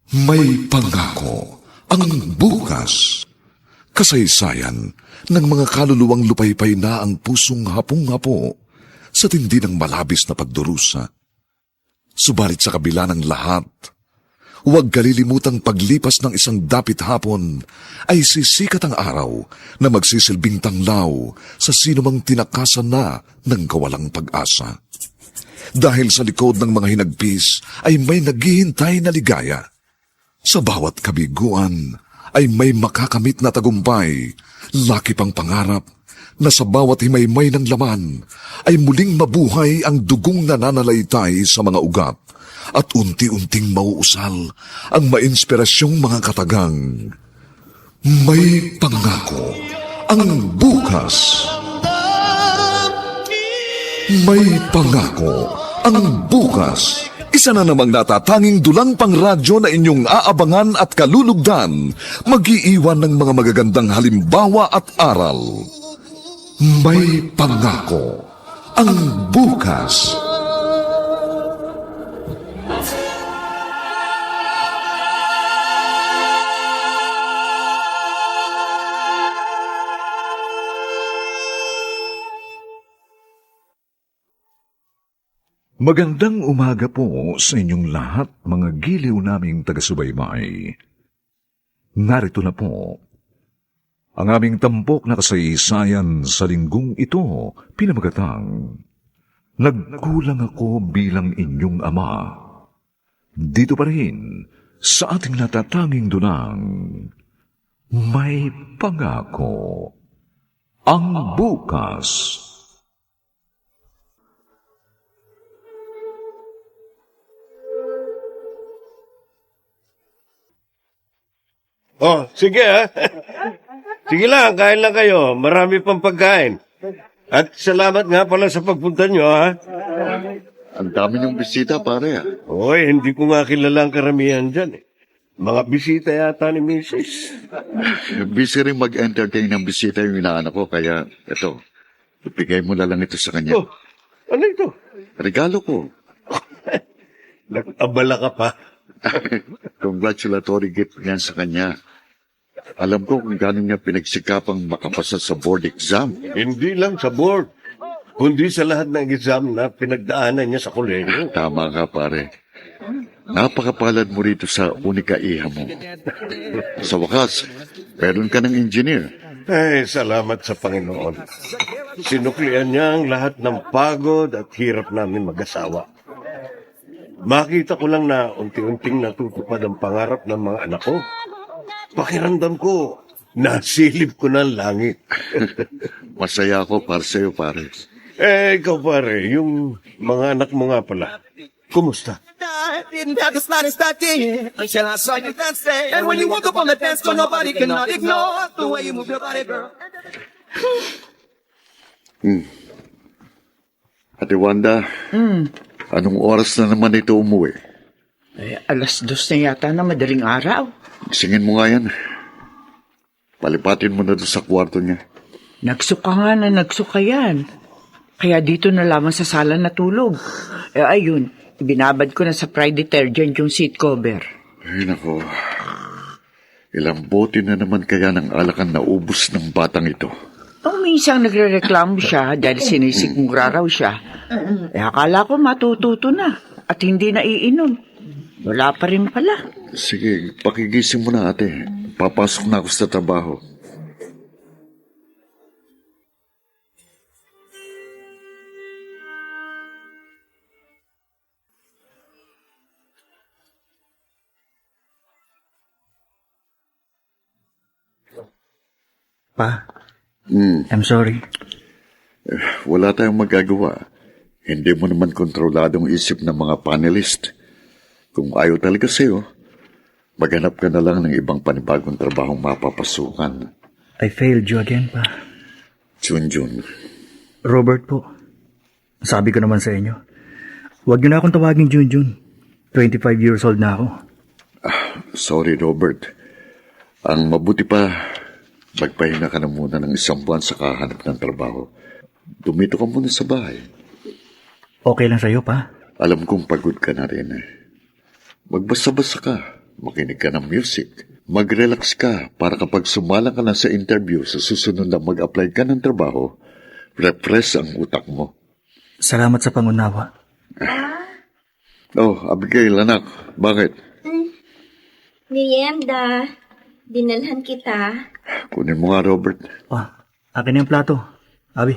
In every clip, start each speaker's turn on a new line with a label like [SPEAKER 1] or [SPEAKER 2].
[SPEAKER 1] May pangako ang bukas. Kasaysayan ng mga kaluluwang lupaypay na ang pusong hapong-hapo sa tindi ng malabis na pagdurusa. Subalit sa kabila ng lahat, huwag kalilimutang paglipas ng isang dapit hapon ay sisikat ang araw na magsisilbing tanglaw sa sinumang tinakasan na ng kawalang pag-asa. Dahil sa likod ng mga hinagpis ay may naghihintay na ligaya. Sa bawat kabiguan ay may makakamit na tagumpay, laki pang pangarap na sa bawat himaymay ng laman ay muling mabuhay ang dugong nananalaytay sa mga ugat at unti-unting mauusal ang mainspirasyong mga katagang. May pangako ang bukas. May pangako ang bukas. Isa na namang natatanging dulang pangradyo na inyong aabangan at kalulugdan, mag-iiwan ng mga magagandang halimbawa at aral. May pangako ang bukas. Magandang umaga po sa inyong lahat, mga giliw naming taga-subaybay. Narito na po ang aming tampok na kasaysayan sa linggong ito, pinamagatang Nagkulang ako bilang inyong ama. Dito pa rin sa ating natatanging dunang May Pangako ang bukas.
[SPEAKER 2] Oh, sige ha. Sige lang, kain lang kayo. Marami pang pagkain. At salamat nga pala sa pagpunta nyo, ha?
[SPEAKER 3] Ang dami niyong bisita, pare.
[SPEAKER 2] Oy, hindi ko nga kilala ang karamihan dyan, eh. Mga bisita yata ni Mrs.
[SPEAKER 3] Busy rin mag-entertain ng bisita yung inaanak ko, kaya ito, ibigay mo na lang ito sa kanya.
[SPEAKER 2] Oh, ano ito?
[SPEAKER 3] Regalo ko.
[SPEAKER 2] Nag-abala ka pa.
[SPEAKER 3] Congratulatory gift yan sa kanya. Alam ko kung gano'n niya pinagsikapang makapasa sa board exam.
[SPEAKER 2] Hindi lang sa board, kundi sa lahat ng exam na pinagdaanan niya sa kolehiyo.
[SPEAKER 3] Tama ka, pare. Napakapalad mo rito sa unika iha mo. Sa wakas, meron ka ng engineer.
[SPEAKER 2] Ay, salamat sa Panginoon. Sinuklian niya ang lahat ng pagod at hirap namin mag-asawa. Makita ko lang na unti-unting natutupad ang pangarap ng mga anak ko. Pakiramdam ko, nasilip ko na ang langit.
[SPEAKER 3] Masaya ako para sa'yo, pare.
[SPEAKER 2] Ikaw pare, yung mga anak mo nga pala, kumusta?
[SPEAKER 4] Didn't have the slightest idea until I saw you dancing. And when you walk up on the dance floor, nobody cannot ignore the way you move your body, girl.
[SPEAKER 3] Ate Wanda, anong oras na naman ito umuwi?
[SPEAKER 5] Eh, 2:00 na yata na madaling araw.
[SPEAKER 3] Singin mo nga yan. Palipatin mo na doon sa kwarto niya.
[SPEAKER 5] Nagsuka nga na nagsuka yan. Kaya dito na lamang sa sala natulog. Ayun, binabad ko na sa Pride detergent yung seat cover.
[SPEAKER 3] Ay, nako. Ilang bote na naman kaya ng alakan na ubus ng batang ito.
[SPEAKER 5] Minsan nagre-reklamo siya dahil sinisigmura raw siya. Akala ko matututo na at hindi na iinom. Wala pa rin pala.
[SPEAKER 3] Sige, pakigising mo na, ate. Papasok na ako sa trabaho.
[SPEAKER 6] Pa, I'm sorry.
[SPEAKER 3] Wala tayong magagawa. Hindi mo naman kontroladong isip ng mga panelist. Kung ayaw talaga sa'yo, maghanap ka na lang ng ibang panibagong trabahong mapapasukan.
[SPEAKER 6] I failed you again, pa.
[SPEAKER 3] Junjun.
[SPEAKER 6] Robert po, sabi ko naman sa inyo, huwag niyo na akong tawagin Junjun. 25 years old na ako.
[SPEAKER 3] Sorry, Robert. Ang mabuti pa, magpahinga ka na muna ng 1 buwan sa kahanap ng trabaho. Dumito ka muna sa bahay.
[SPEAKER 6] Okay lang sa'yo, pa?
[SPEAKER 3] Alam kong pagod ka na rin eh. Magbasa-basa ka. Makinig ka ng music. Mag-relax ka para kapag sumalang ka na sa interview sa susunod na mag-apply ka ng trabaho, refresh ang utak mo.
[SPEAKER 6] Salamat sa pangunawa.
[SPEAKER 3] Oh, Abigail, anak. Bakit?
[SPEAKER 7] Merienda, dinalhan kita.
[SPEAKER 3] Kunin mo nga, Robert.
[SPEAKER 6] Akin na yung plato. Abi.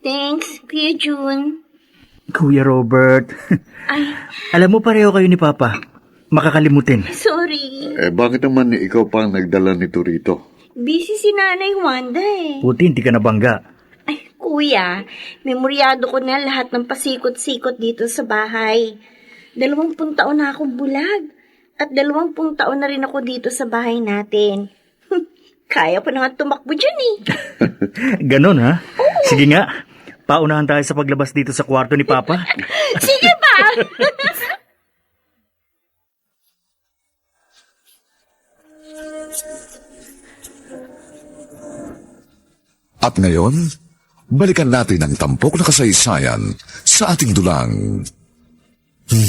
[SPEAKER 7] Thanks, Kuya June.
[SPEAKER 6] Kuya Robert.
[SPEAKER 7] Ay,
[SPEAKER 6] Alam mo, pareho kayo ni Papa. Makakalimutin.
[SPEAKER 7] sorry.
[SPEAKER 3] Bakit naman ikaw pa ang nagdala nito rito?
[SPEAKER 7] Busy si Nanay Wanda eh.
[SPEAKER 6] Puti, hindi ka nabangga.
[SPEAKER 7] Ay, Kuya, memoryado ko na lahat ng pasikot-sikot dito sa bahay. 20 taon na akong bulag. At 20 taon na rin ako dito sa bahay natin. Kaya pa na nga tumakbo dyan eh.
[SPEAKER 6] Ganon, ha? Sige nga. Paunahan tayo sa paglabas dito sa kwarto ni Papa.
[SPEAKER 7] Sige ba?
[SPEAKER 1] At ngayon, balikan natin ang tampok na kasaysayan sa ating dulang.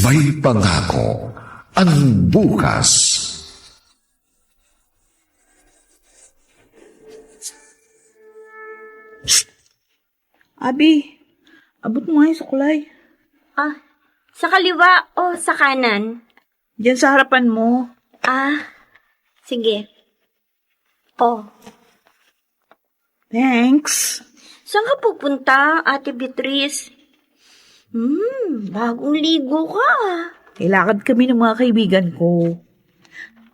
[SPEAKER 1] May pangako ang bukas.
[SPEAKER 8] Abi, abot mo nga yung suklay.
[SPEAKER 7] Ah, sa kaliwa o sa kanan?
[SPEAKER 8] Diyan sa harapan mo.
[SPEAKER 7] Ah, sige. Oh,
[SPEAKER 8] Thanks.
[SPEAKER 7] saan ka pupunta, Ate Beatrice? Bagong ligo ka.
[SPEAKER 8] Ilakad kami ng mga kaibigan ko.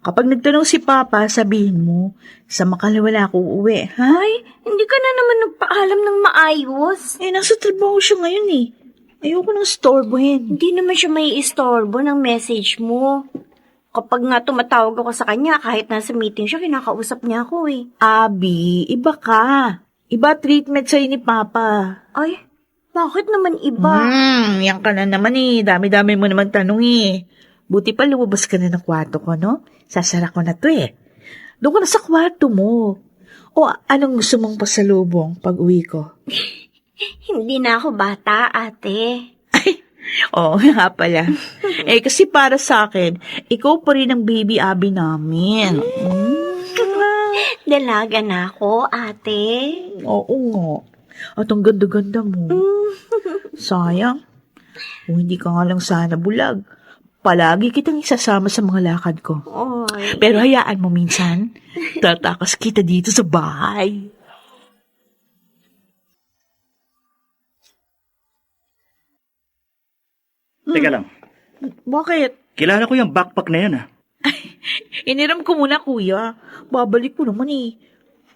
[SPEAKER 8] Kapag nagtanong si Papa, sabihin mo, sa Makala ako uuwi, ha?
[SPEAKER 7] Ay, hindi ka na naman nagpaalam ng maayos.
[SPEAKER 8] Nasa trabaho siya ngayon eh. Ayoko nang storbohin.
[SPEAKER 7] Hindi naman siya may istorbo ng message mo. Kapag nga tumatawag ako sa kanya, kahit nasa meeting siya, kinakausap niya ako eh.
[SPEAKER 8] Abi, iba ka. Iba treatment sa'yo ni Papa.
[SPEAKER 7] Ay, bakit naman iba?
[SPEAKER 8] Yan ka na naman eh. Dami-dami mo naman tanong eh. Buti pa lumabas ka na ng kwarto ko, no? Sasara ko na to eh. Doon ka na sa kwarto mo. O anong gusto mong pasalubong pag uwi ko?
[SPEAKER 7] Hindi na ako bata, ate.
[SPEAKER 8] Oo nga pala. Kasi para sa akin, ikaw pa rin ang baby Abi namin.
[SPEAKER 7] Dalaga na ako, ate.
[SPEAKER 8] Oo nga. At ang ganda-ganda mo. Sayang. Kung hindi ka nga lang sana bulag, palagi kitang isasama sa mga lakad ko.
[SPEAKER 7] Oy.
[SPEAKER 8] Pero hayaan mo minsan, tatakas kita dito sa bahay.
[SPEAKER 6] Teka lang.
[SPEAKER 8] Bakit?
[SPEAKER 6] Kilala ko yung backpack na yan, ha?
[SPEAKER 8] Iniram ko muna, kuya. Babalik ko naman eh.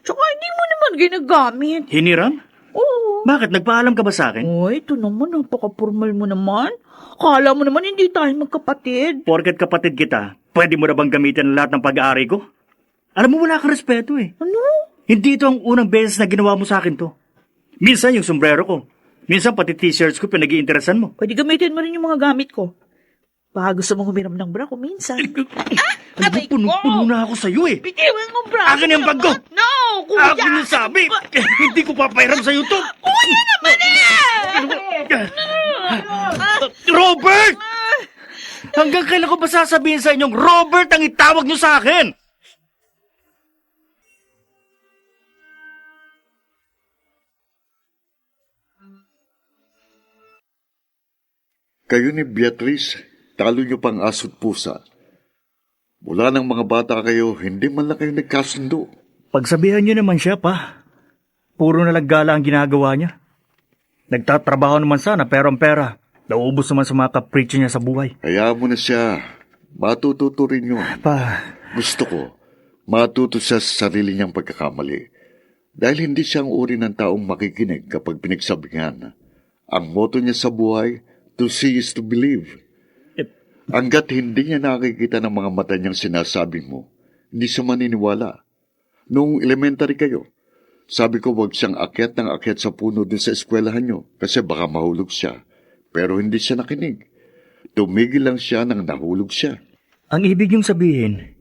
[SPEAKER 8] Tsaka hindi mo naman ginagamit.
[SPEAKER 6] Hiniram?
[SPEAKER 8] Oo.
[SPEAKER 6] Bakit? Nagpaalam ka ba sa akin?
[SPEAKER 8] Uy, ito naman, napaka-formal mo naman. Kala mo naman hindi tayo magkapatid.
[SPEAKER 6] Porket kapatid kita, pwede mo na bang gamitin ang lahat ng pag-aari ko? Alam mo, wala kang respeto eh.
[SPEAKER 8] Ano?
[SPEAKER 6] Hindi ito ang unang beses na ginawa mo sa akin to. Minsan yung sombrero ko. Minsan pati t-shirts ko pinag-iinteresan mo.
[SPEAKER 8] Pwede gamitin mo rin yung mga gamit ko. Baka gusto mong humiram ng bra ko minsan.
[SPEAKER 6] Alam mo, punong-puno na ako sa'yo eh.
[SPEAKER 8] Bitiwan mo bra.
[SPEAKER 6] Akin yung bag ko.
[SPEAKER 8] No, kuya.
[SPEAKER 6] Akin yung sabi. Hindi ko papairam sa'yo to.
[SPEAKER 8] Kuya naman
[SPEAKER 6] Robert! Hanggang kailan ko ba sasabihin sa inyong Robert ang itawag niyo sa akin?
[SPEAKER 3] Kayo ni Beatrice, talo niyo pang aso't pusa. Mula ng mga bata kayo, hindi man lang kayo nagkasundo.
[SPEAKER 6] Pagsabihan niyo naman siya, pa. Puro nalaggala ang ginagawa niya. Nagtatrabaho naman sana pero ang pera, nauubos naman sa mga kapritsyo niya sa buhay.
[SPEAKER 3] Kaya mo na siya. Matututo rin yun.
[SPEAKER 6] Pa,
[SPEAKER 3] Gusto ko, matuto siya sa sarili niyang pagkakamali. Dahil hindi siya ang uri ng taong makikinig kapag pinagsabihan. Ang motto niya sa buhay, to see is to believe. Hanggat hindi niya nakikita ng mga mata niyang sinasabi mo, hindi siya maniniwala. Noong elementary kayo, sabi ko wag siyang akyat ng akyat sa puno din sa eskwelahan niyo kasi baka mahulog siya. Pero hindi siya nakinig. Tumigil lang siya nang nahulog siya.
[SPEAKER 6] ang ibig niyong sabihin,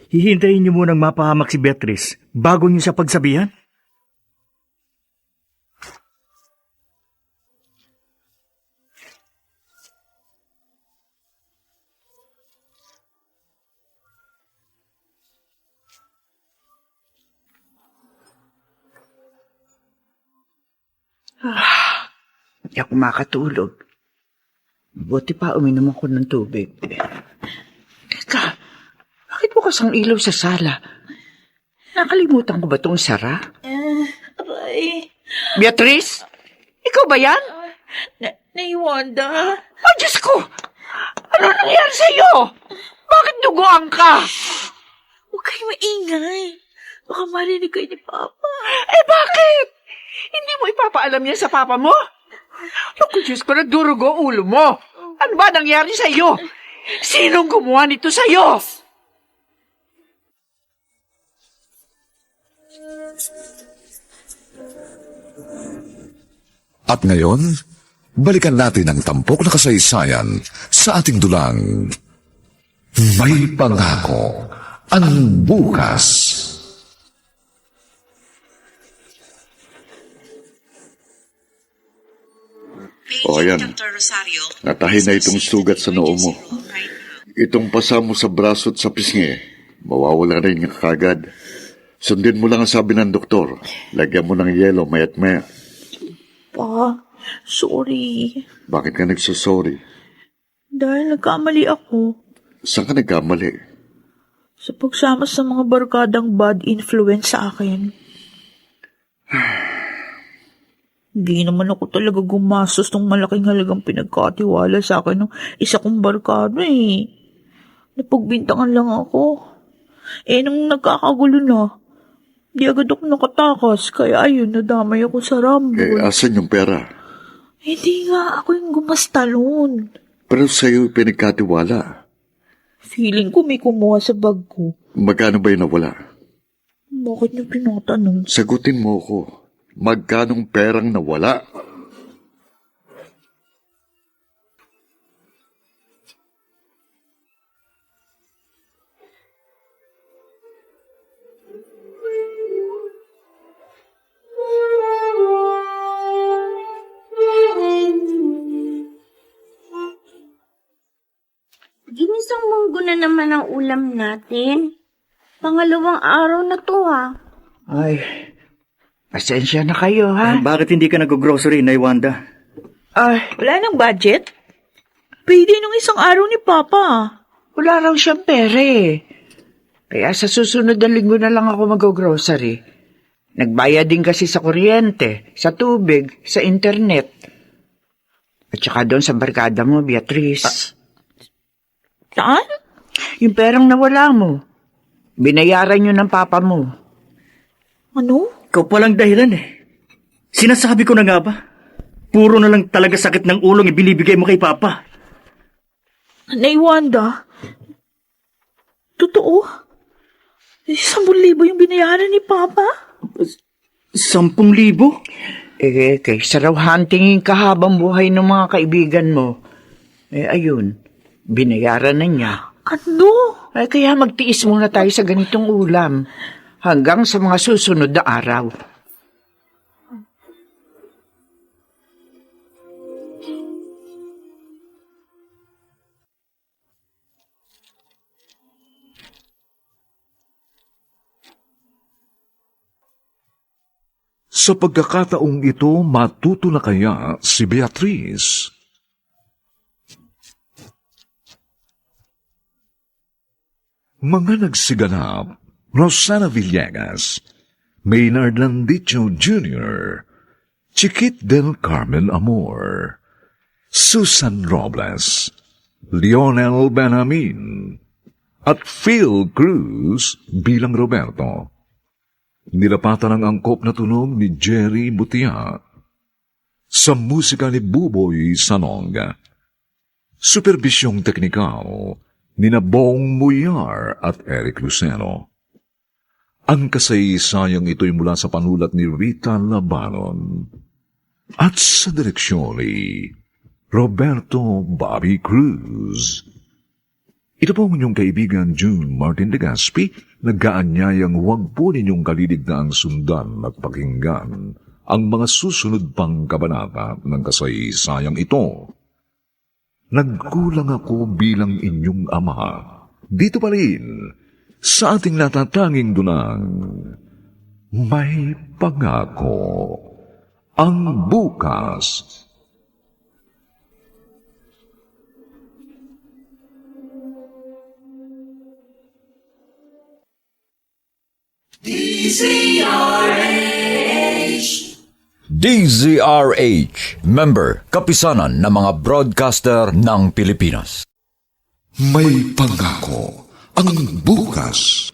[SPEAKER 6] hihintayin niyo munang mapahamak si Beatrice bago niyo siya pagsabihan?
[SPEAKER 5] ako makatulog. Buti pa uminom ako ng tubig. Teka, bakit bukas ang ilaw sa sala? Nakalimutan ko ba itong sara?
[SPEAKER 8] Aray.
[SPEAKER 5] Beatrice? Ikaw ba yan?
[SPEAKER 8] Naiwanda.
[SPEAKER 5] Oh, Diyos ko! Ano nangyari sa'yo? Bakit duguan ka?
[SPEAKER 8] Huwag kayo maingay. Baka marinig kayo ni Papa.
[SPEAKER 5] Eh, bakit? Hindi mo ipapaalam yan sa papa mo? Naku, Diyos ko, nagdurugo ulo mo. Ano ba nangyari sa'yo? Sinong gumawa nito sa'yo?
[SPEAKER 1] At ngayon, balikan natin ang tampok na kasaysayan sa ating dulang May Pangako ang Bukas.
[SPEAKER 3] O ayan, natahi na itong sugat sa noo mo. Itong pasa mo sa braso at sa pisngi, mawawala rin nga kagad. Sundin mo lang ang sabi ng doktor. Lagyan mo ng yelo mayat maya.
[SPEAKER 8] Pa, sorry.
[SPEAKER 3] Bakit ka nagsasorry?
[SPEAKER 8] Dahil nagkamali ako
[SPEAKER 3] Saan ka nagkamali?
[SPEAKER 8] sa pagsama sa mga barkadang bad influence sa akin. Hindi naman ako talaga gumastos ng malaking halagang pinagkatiwala sa akin ng isa kong barkada eh. Napagbintangan lang ako. Eh, nung nagkakagulo na, di agad ako nakatakas, kaya ayun, nadamay ako sa rumble.
[SPEAKER 3] Asan yung pera?
[SPEAKER 8] Hindi nga, ako yung gumastalon.
[SPEAKER 3] Pero sa'yo pinagkatiwala.
[SPEAKER 8] Feeling ko may kumuha sa bag ko.
[SPEAKER 3] Magkano ba yung nawala?
[SPEAKER 8] Bakit niyo tinatanong?
[SPEAKER 3] Sagutin mo ko. Magkanong perang nawala?
[SPEAKER 7] Ginisang munggo na naman ang ulam natin. Pangalawang araw na to
[SPEAKER 5] Ay, pasensya na kayo, ha?
[SPEAKER 6] Bakit hindi ka nag-grocery, Naiwanda?
[SPEAKER 5] Ay,
[SPEAKER 8] Wala nang budget? Pwede nung isang araw ni Papa.
[SPEAKER 5] wala raw siyang pere. Kaya sa susunod na linggo na lang ako mag-grocery. Nagbayad din kasi sa kuryente, sa tubig, sa internet. At saka doon sa barkada mo, Beatrice.
[SPEAKER 8] Saan?
[SPEAKER 5] Yung perang nawala mo, binayaran yun ng papa mo.
[SPEAKER 8] Ano?
[SPEAKER 6] Ikaw palang dahilan eh. Sinasabi ko na nga ba? Puro na lang talaga sakit ng ulong ibinibigay mo kay Papa.
[SPEAKER 8] Naiwanda? Totoo? 10,000 yung binayaran ni Papa?
[SPEAKER 6] 10,000?
[SPEAKER 5] Eh, kaysa raw huntingin ka habang buhay ng mga kaibigan mo. Eh, ayun, binayaran na niya.
[SPEAKER 8] Ano?
[SPEAKER 5] Ay, kaya magtiis muna tayo sa ganitong ulam hanggang sa mga susunod na araw.
[SPEAKER 1] Sa pagkakataong ito, matuto na kaya si Beatrice? Mga nagsiganap, Rosana Villegas, Maynard Landicho Jr., Chiquit del Carmen Amor, Susan Robles, Lionel Benjamin, at Phil Cruz bilang Roberto. Nilapatan ang angkop na tunog ni Jerry Butia. Sa musika ni Buboy Sanonga. Superbisyong teknikal ni Bong Muyar at Eric Lucero. Ang kasaysayang ito'y mula sa panulat ni Rita Labanon at sa direksyon ni Roberto Bobby Cruz. Ito po ang inyong kaibigan June Martin Legaspi, nag-aanyayang huwag po ninyong kalilignaang sundan at pakinggan ang mga susunod pang kabanata ng kasaysayang ito. Nagkulang ako bilang inyong ama. Dito pa rin, sa ating natatanging dunang, May Pangako ang Bukas.
[SPEAKER 9] DZRH, member, kapisanan ng mga broadcaster ng Pilipinas.
[SPEAKER 1] May pangako ang bukas.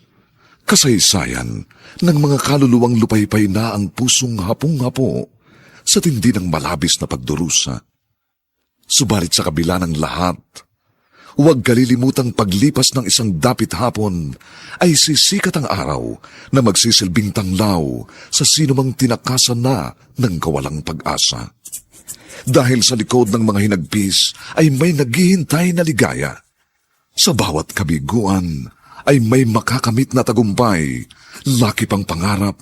[SPEAKER 1] Kasaysayan ng mga kaluluwang lupaypay na ang pusong hapong-hapo sa tindi ng malabis na pagdurusa. Subalit sa kabila ng lahat, huwag kalilimutang paglipas ng isang dapit hapon ay sisikat ang araw na magsisilbing tanglaw sa sinumang tinakasan na ng kawalang pag-asa. Dahil sa likod ng mga hinagpis ay may naghihintay na ligaya. Sa bawat kabiguan ay may makakamit na tagumpay, laki pang pangarap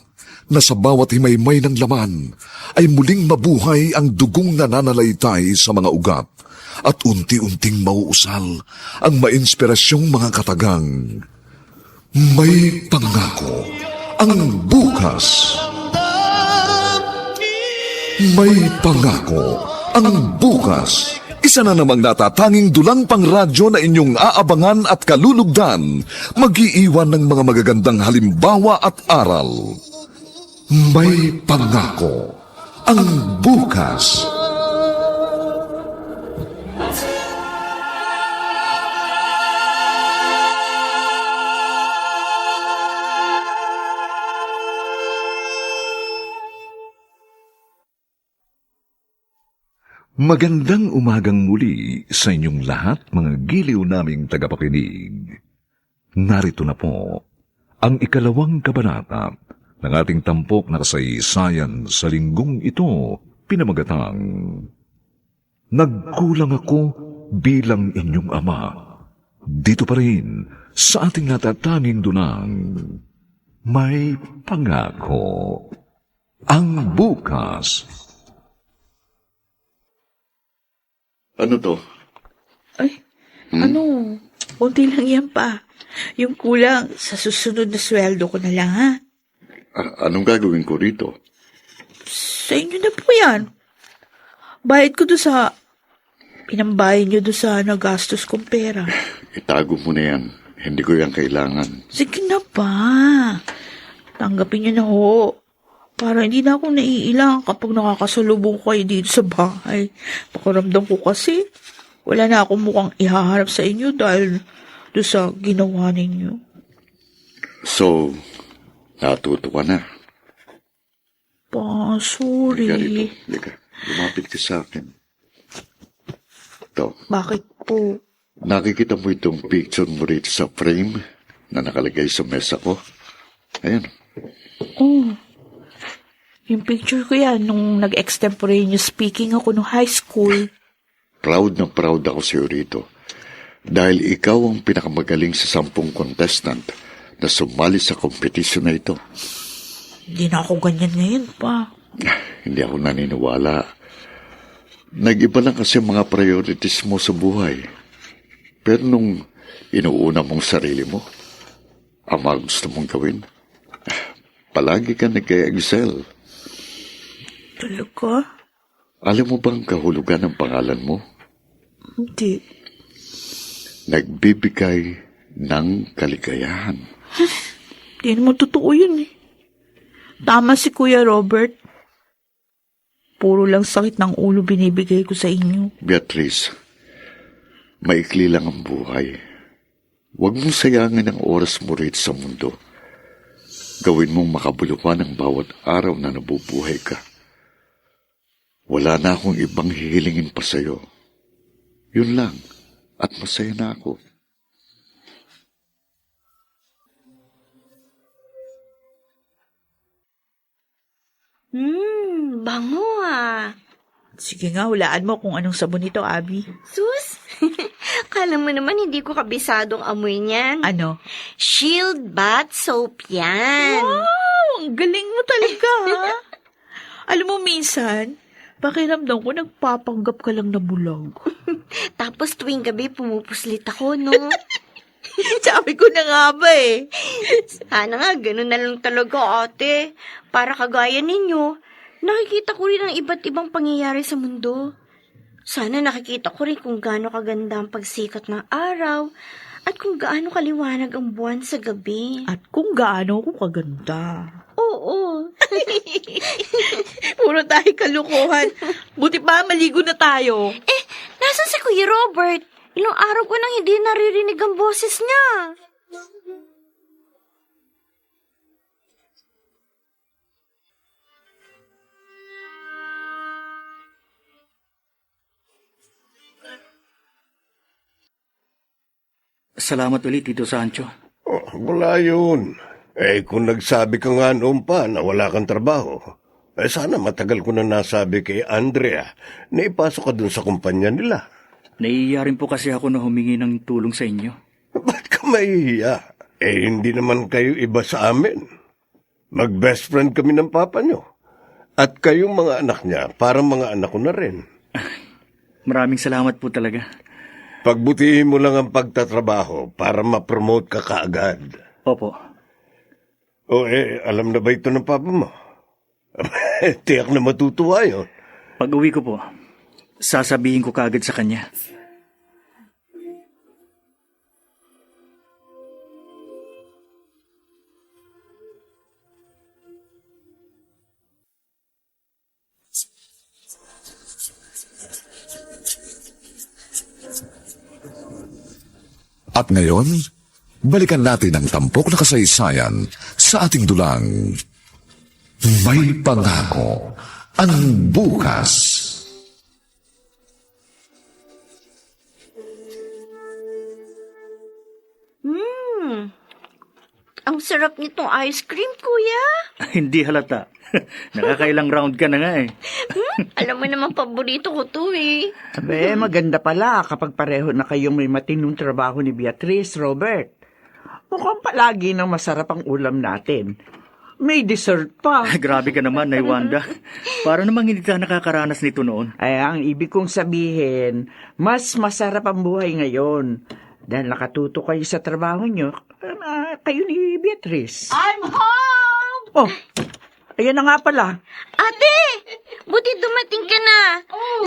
[SPEAKER 1] na sa bawat himaymay ng laman ay muling mabuhay ang dugong nananalaytay sa mga ugat at unti-unting mauusal ang mainspirasyong mga katagang. May pangako ang bukas. May pangako ang bukas. Isa na namang natatanging dulang pang radyo na inyong aabangan at kalulugdan, mag-iiwan ng mga magagandang halimbawa at aral. May pangako ang bukas. Magandang umagang muli sa inyong lahat, mga giliw naming tagapakinig. Narito na po ang ikalawang kabanata ng ating tampok na kasaysayan sa linggong ito, pinamagatang Nagkulang ako bilang inyong ama. Dito pa rin sa ating natatanging dunang may pangako ang bukas.
[SPEAKER 3] Ano to?
[SPEAKER 8] Ay, ano? Kunti lang yan pa. Yung kulang, sa susunod na sweldo ko na lang, ha?
[SPEAKER 3] Anong gagawin ko rito?
[SPEAKER 8] Sa inyo na po yan. Bayad ko doon sa... Pinambayad nyo doon sa nagastos kong pera.
[SPEAKER 3] Itago mo na yan. Hindi ko yan kailangan.
[SPEAKER 8] Sige na ba? Tanggapin nyo na ho. Para hindi na ako naiilang kapag nakakasalubong kayo dito sa bahay. Pakiramdam ko kasi, wala na akong mukhang ihaharap sa inyo dahil doon sa ginawa ninyo.
[SPEAKER 3] So, natuto ka na.
[SPEAKER 8] Pa, sorry.
[SPEAKER 3] Liga. Lumapit ka sa akin. Ito.
[SPEAKER 8] Bakit po?
[SPEAKER 3] Nakikita mo itong picture mo rito sa frame na nakalagay sa mesa ko? Ayan.
[SPEAKER 8] Oh. Yung picture ko yan nung nag-extemporaneous speaking ako nung high school.
[SPEAKER 3] Proud na proud ako sa iyo rito. Dahil ikaw ang pinakamagaling sa 10 contestant na sumali sa kompetisyon na ito.
[SPEAKER 8] Hindi na ako ganyan ngayon pa.
[SPEAKER 3] Hindi ako naniniwala. Nag-iba lang kasi mga priorities mo sa buhay. Pero nung inuuna mong sarili mo, ang mga gusto mong gawin, palagi ka nag-excel.
[SPEAKER 8] Talaga?
[SPEAKER 3] Alam mo ba ang kahulugan ng pangalan mo?
[SPEAKER 8] Hindi.
[SPEAKER 3] Nagbibigay ng kaligayahan.
[SPEAKER 8] Hindi naman totoo yun eh. Tama si Kuya Robert. Puro lang sakit ng ulo binibigay ko sa inyo.
[SPEAKER 3] Beatrice, maikli lang ang buhay. Huwag mong sayangin ang oras mo rito sa mundo. Gawin mong makabuluhan ang bawat araw na nabubuhay ka. Wala na akong ibang hihilingin pa sa'yo. Yun lang, at masaya na ako.
[SPEAKER 7] Bango ah.
[SPEAKER 8] Sige nga, hulaan mo kung anong sabon ito, Abby.
[SPEAKER 7] Sus, kala mo naman hindi ko kabisadong amoy niyan.
[SPEAKER 8] Ano?
[SPEAKER 7] Shield Bath Soap yan.
[SPEAKER 8] Wow! Ang galing mo talaga, ha? Alam mo, minsan, pakiramdam ko nagpapanggap ka lang na bulag.
[SPEAKER 7] Tapos tuwing gabi pumupuslit ako, no?
[SPEAKER 8] Sabi ko na nga ba eh.
[SPEAKER 7] Sana nga, ganun na lang talaga, ate. Para kagaya ninyo, nakikita ko rin ang iba't ibang pangyayari sa mundo. Sana nakikita ko rin kung gaano kaganda ang pagsikat ng araw At kung gaano kaliwanag ang buwan sa gabi.
[SPEAKER 8] At kung gaano ako kaganda.
[SPEAKER 7] Oo.
[SPEAKER 8] Puro tayo kalukuhan. Buti pa, maligo na tayo.
[SPEAKER 7] Nasaan si Kuya Robert? Ilang araw ko nang hindi naririnig ang boses niya.
[SPEAKER 6] Salamat ulit, Tito Sancho.
[SPEAKER 2] Oh, wala yun. Kung nagsabi ka nga noon pa na wala kang trabaho, sana matagal ko na nasabi kay Andrea na ipasok ka dun sa kumpanya nila.
[SPEAKER 6] Naiiya rin po kasi ako na humingi ng tulong sa inyo.
[SPEAKER 2] Ba't ka mahihiya? Hindi naman kayo iba sa amin. Mag-best friend kami ng papa nyo. At kayong mga anak niya, parang mga anak ko na rin.
[SPEAKER 6] Maraming salamat po talaga.
[SPEAKER 2] Pagbutihin mo lang ang pagtatrabaho para ma-promote ka kaagad.
[SPEAKER 6] Opo.
[SPEAKER 2] Alam na ba ito ng papa mo? Tiyak na matutuwa yun.
[SPEAKER 6] Pag uwi ko po, sasabihin ko kaagad sa kanya.
[SPEAKER 1] At ngayon, balikan natin ang tampok na kasaysayan sa ating dulang May Pangako ang Bukas.
[SPEAKER 7] Ang sarap nitong ice cream, Kuya.
[SPEAKER 6] Hindi halata. Nakakailang round ka na nga eh.
[SPEAKER 7] Alam mo naman, paborito ko to eh.
[SPEAKER 5] Abe, maganda pala kapag pareho na kayong may matinong trabaho ni Beatrice, Robert. Mukhang palagi nang masarap ang ulam natin. May dessert pa.
[SPEAKER 6] Grabe ka naman, Nay Wanda. Para namang hindi ka nakakaranas nito noon.
[SPEAKER 5] Ay, ang ibig kong sabihin, mas masarap ang buhay ngayon. Dahil nakatuto kayo sa trabaho nyo, kayo ni Beatrice.
[SPEAKER 8] I'm home!
[SPEAKER 5] Oh, ayan na nga pala.
[SPEAKER 7] Ate! Buti dumating ka na.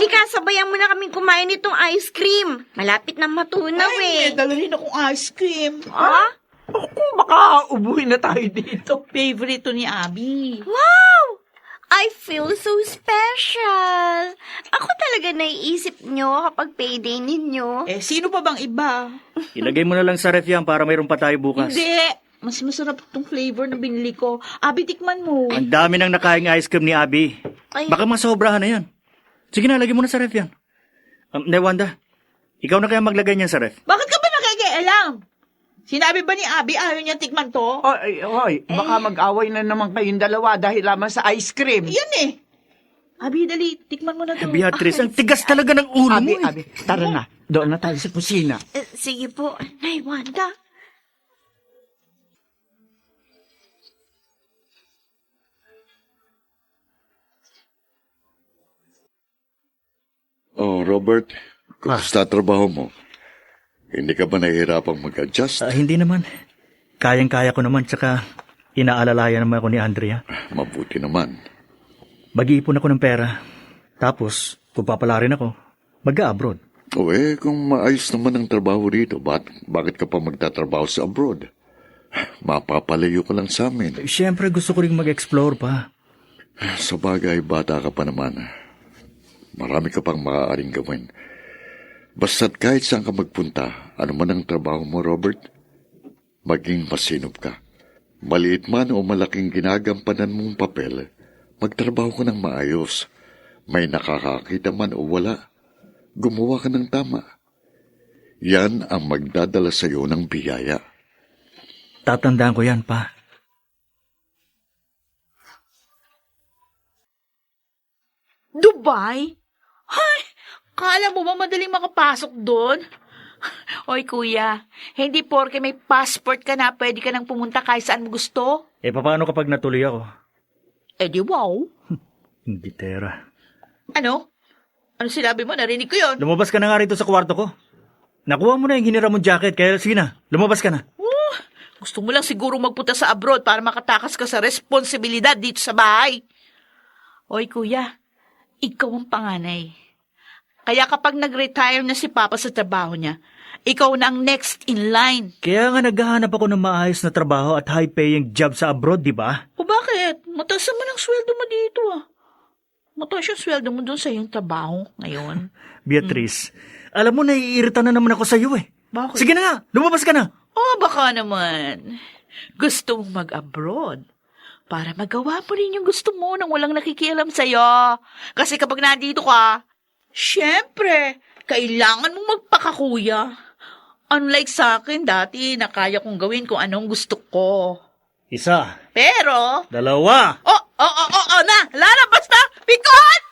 [SPEAKER 7] Lika, sabayan mo na kaming kumain nitong ice cream. Malapit na matunaw eh.
[SPEAKER 8] Dala rin akong ice cream.
[SPEAKER 7] Ha?
[SPEAKER 5] Kung baka ubuhin na tayo dito.
[SPEAKER 8] Favorite to ni Abby.
[SPEAKER 7] Wow! I feel so special. Ako talaga naiisip nyo kapag payday ninyo.
[SPEAKER 8] Sino pa bang iba?
[SPEAKER 6] Ilagay mo na lang sa ref yan para mayroon pa tayo bukas.
[SPEAKER 8] Hindi. Mas masarap itong flavor na binili ko. Abby, tikman mo.
[SPEAKER 6] Ang dami nang nakaing ice cream ni Abby.
[SPEAKER 7] Ay.
[SPEAKER 6] Baka masobrahan na yan. Sige na, lagay mo na sa ref yan. Nay Wanda, ikaw na kaya maglagay niyan sa ref.
[SPEAKER 8] Bakit ka ba nakikialam? Sinabi ba ni Abby ayaw niya tikman to?
[SPEAKER 5] Oy, baka mag-away na naman kayong dalawa dahil lamang sa ice cream.
[SPEAKER 8] Yan eh. Abby, dali, tikman mo na to.
[SPEAKER 6] Beatrice, ang tigas talaga ng ulo mo.
[SPEAKER 5] Abi, tara na. Doon na tayo sa kusina.
[SPEAKER 7] Sige po, Nay Wanda.
[SPEAKER 3] Oh, Robert, kumusta trabaho mo? Hindi ka ba nahihirapang mag-adjust?
[SPEAKER 6] Hindi naman. Kayang-kaya ko naman, tsaka inaalalayan naman ako ni Andrea.
[SPEAKER 3] Mabuti naman.
[SPEAKER 6] Mag-iipon ako ng pera. Tapos, kung papalarin ako, mag-abroad.
[SPEAKER 3] Kung maayos naman ang trabaho rito, bakit ka pa magtatrabaho sa abroad? Mapapalayo ka lang sa amin.
[SPEAKER 6] Siyempre, gusto ko rin mag-explore pa.
[SPEAKER 3] Sa bagay, bata ka pa naman. Marami ka pang maaaring gawin. Basta't kahit saan ka magpunta, ano man ang trabaho mo, Robert, maging masinop ka. Maliit man o malaking ginagampanan mong papel, magtrabaho ka ng maayos. May nakakakita man o wala, gumawa ka ng tama. Yan ang magdadala sa iyo ng biyaya.
[SPEAKER 6] Tatandaan ko yan, pa.
[SPEAKER 8] Dubai? Hay, kala mo ba madaling makapasok doon? Oy, kuya, hindi porke may passport ka na, pwede ka nang pumunta kahit saan mo gusto?
[SPEAKER 6] Paano kapag natuloy ako?
[SPEAKER 8] Di wow.
[SPEAKER 6] Hindi, Tera.
[SPEAKER 8] Ano? Ano sinabi mo? Narinig ko yun.
[SPEAKER 6] Lumabas ka na nga rito sa kwarto ko. Nakuha mo na yung hinira mong jacket, kaya sige na, lumabas ka na.
[SPEAKER 8] Gusto mo lang siguro magpunta sa abroad para makatakas ka sa responsibilidad dito sa bahay. Oy, kuya, ikaw ang panganay. Kaya kapag nag-retire na si Papa sa trabaho niya, Ikaw na ang next in line.
[SPEAKER 6] Kaya nga naghahanap ako ng maayos na trabaho at high-paying job sa abroad, di ba?
[SPEAKER 8] O bakit? Mataas naman ang sweldo mo dito ah. Mataas yung sweldo mo doon sa iyong trabaho ngayon.
[SPEAKER 6] Beatrice, alam mo, naiirita na naman ako sa iyo eh.
[SPEAKER 8] Bakit?
[SPEAKER 6] Sige na nga, lumabas ka na.
[SPEAKER 8] Oh, baka naman. Gusto mong mag-abroad para magawa mo rin yung gusto mo nang walang nakikialam sa'yo. Kasi kapag nandito ka, syempre, kailangan mong magpakakuya. Unlike sa akin dati na kaya kong gawin kung anong gusto ko.
[SPEAKER 6] Isa,
[SPEAKER 8] Pero,
[SPEAKER 6] dalawa.
[SPEAKER 8] na, lalabas na, pikot!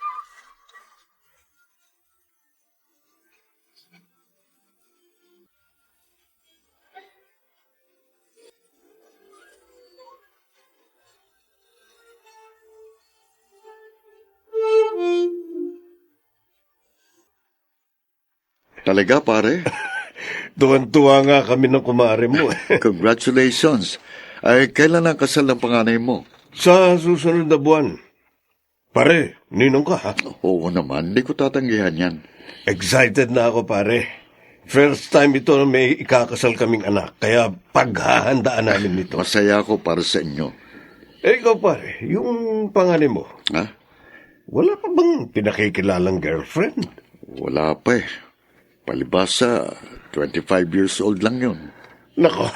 [SPEAKER 3] Talaga, pare?
[SPEAKER 2] Tuwan-tuwa nga kami ng kumare mo.
[SPEAKER 3] Congratulations. Ay, kailan ang kasal ng panganay mo?
[SPEAKER 2] Sa susunod na buwan. Pare, ninong ka ha?
[SPEAKER 3] Oo naman, hindi ko tatanggihan yan.
[SPEAKER 2] Excited na ako pare. First time ito na may ikakasal kaming anak. Kaya paghahandaan namin nito.
[SPEAKER 3] Masaya ako para sa inyo.
[SPEAKER 2] Eh ikaw pare, yung panganay mo,
[SPEAKER 3] Ha?
[SPEAKER 2] wala pa bang pinakikilalang girlfriend?
[SPEAKER 3] Wala pa eh. Palibasa, 25 years old lang yun.
[SPEAKER 2] Nako,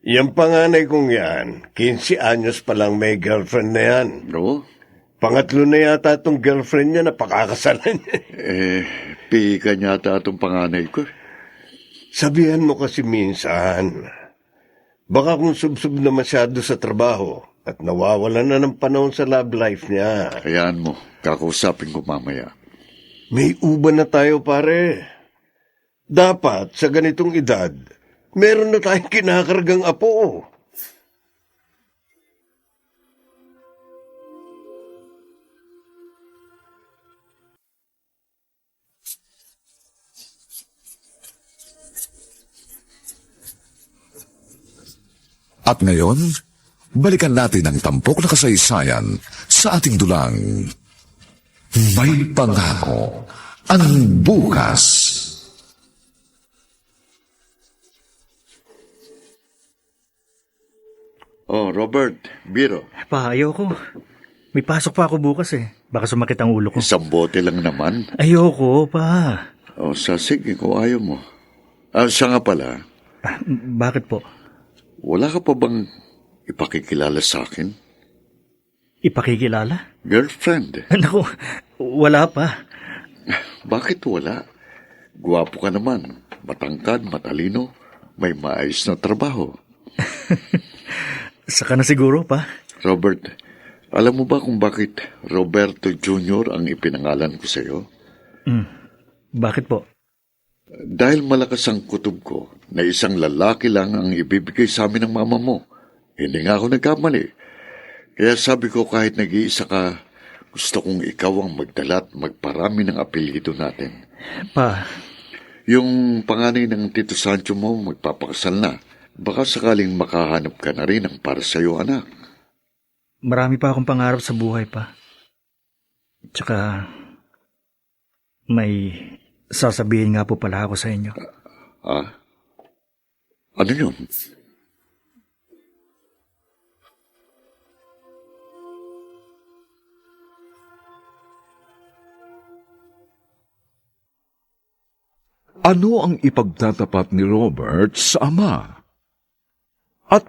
[SPEAKER 2] yung panganay kong yan, 15 anyos pa lang may girlfriend na yan.
[SPEAKER 3] No?
[SPEAKER 2] Pangatlo na yata itong girlfriend niya na pakakasalan niya.
[SPEAKER 3] Pika niya ata itong panganay ko.
[SPEAKER 2] Sabihan mo kasi minsan, baka kung subsub na masyado sa trabaho at nawawalan na ng panahon sa love life niya.
[SPEAKER 3] Hayaan mo, kakausapin ko mamaya.
[SPEAKER 2] May uban na tayo pare. Dapat sa ganitong edad, meron na tayong kinakargang apo.
[SPEAKER 1] At ngayon, balikan natin ang tampok na kasaysayan sa ating dulang. May pangako ang bukas.
[SPEAKER 3] Oh, Robert, Biro.
[SPEAKER 6] Pa, ayoko. May pasok pa ako bukas eh. Baka sumakit ang ulo ko.
[SPEAKER 3] Isang bote lang naman.
[SPEAKER 6] Ayoko, pa.
[SPEAKER 3] O, sige, kung ayaw mo. Siya nga pala,
[SPEAKER 6] Bakit po?
[SPEAKER 3] wala ka pa bang ipakikilala sa akin?
[SPEAKER 6] Ipakikilala?
[SPEAKER 3] Girlfriend?
[SPEAKER 6] Naku, wala pa.
[SPEAKER 3] Bakit wala? Guwapo ka naman. Matangkad, matalino. May maayos na trabaho.
[SPEAKER 6] Saka na siguro, pa.
[SPEAKER 3] Robert, alam mo ba kung bakit Roberto Jr. ang ipinangalan ko sa iyo?
[SPEAKER 6] Bakit po?
[SPEAKER 3] Dahil malakas ang kutob ko na isang lalaki lang ang ibibigay sa amin ng mama mo. Hindi nga ako nagkamali. Kaya sabi ko kahit nag-iisa ka, gusto kong ikaw ang magdala at magparami ng apelyido natin.
[SPEAKER 6] Pa,
[SPEAKER 3] Yung panganay ng Tito Sancho mo magpapakasal na. Baka sakaling makahanap ka na rin ang para sa iyo, anak.
[SPEAKER 6] marami pa akong pangarap sa buhay, pa. Tsaka, may sasabihin nga po pala ako sa inyo.
[SPEAKER 3] Ano yun?
[SPEAKER 1] Ano ang ipagtatapat ni Robert sa ama? At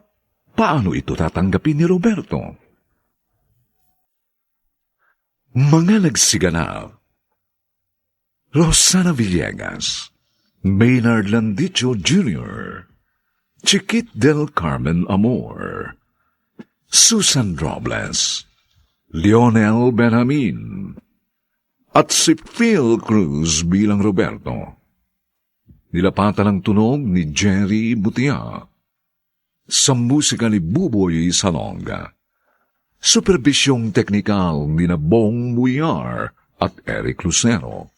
[SPEAKER 1] paano ito tatanggapin ni Roberto? Mga nagsiganap: Rosana Villegas, Maynard Landicho Jr., Chiquit del Carmen Amor, Susan Robles, Lionel Benjamin, at si Phil Cruz bilang Roberto. Nilapatan ang tunog ni Jerry Butia. Sa musika ni Buboy Salonga. Superbisyong teknikal ni Bong Muyar at Eric Lucero.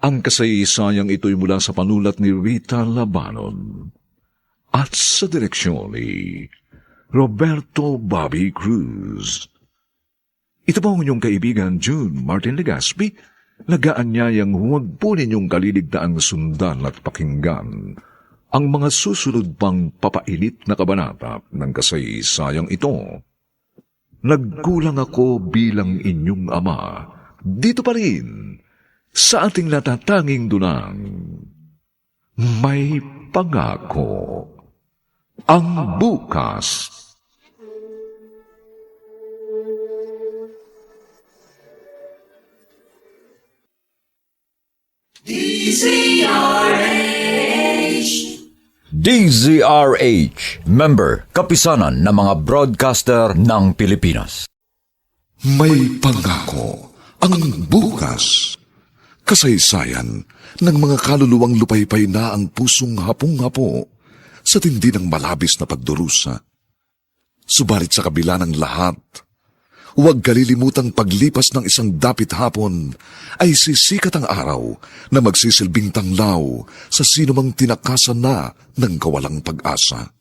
[SPEAKER 1] Ang kasaysayang ito'y mula sa panulat ni Rita Labanon at sa direksyon ni Roberto Bobby Cruz. Ito po ang inyong kaibigan June Martin Legaspi, lagaan niya yang huwag po ninyong kaliligtaang sundan at pakinggan ang mga susunod pang papailit na kabanata ng kasaysayang ito. Nagkulang ako bilang inyong ama, dito pa rin, sa ating natatanging dunang, may pangako. Ang bukas.
[SPEAKER 9] DZRH, member, kapisanan ng mga broadcaster ng Pilipinas.
[SPEAKER 1] May pangako ang bukas. Kasaysayan ng mga kaluluwang lupaypay na ang pusong hapong-hapo sa tindi ng malabis na pagdurusa. Subalit sa kabila ng lahat, huwag kalilimutang paglipas ng isang dapit hapon ay sisikat ang araw na magsisilbing tanglaw sa sinumang tinakasan na ng kawalang pag-asa.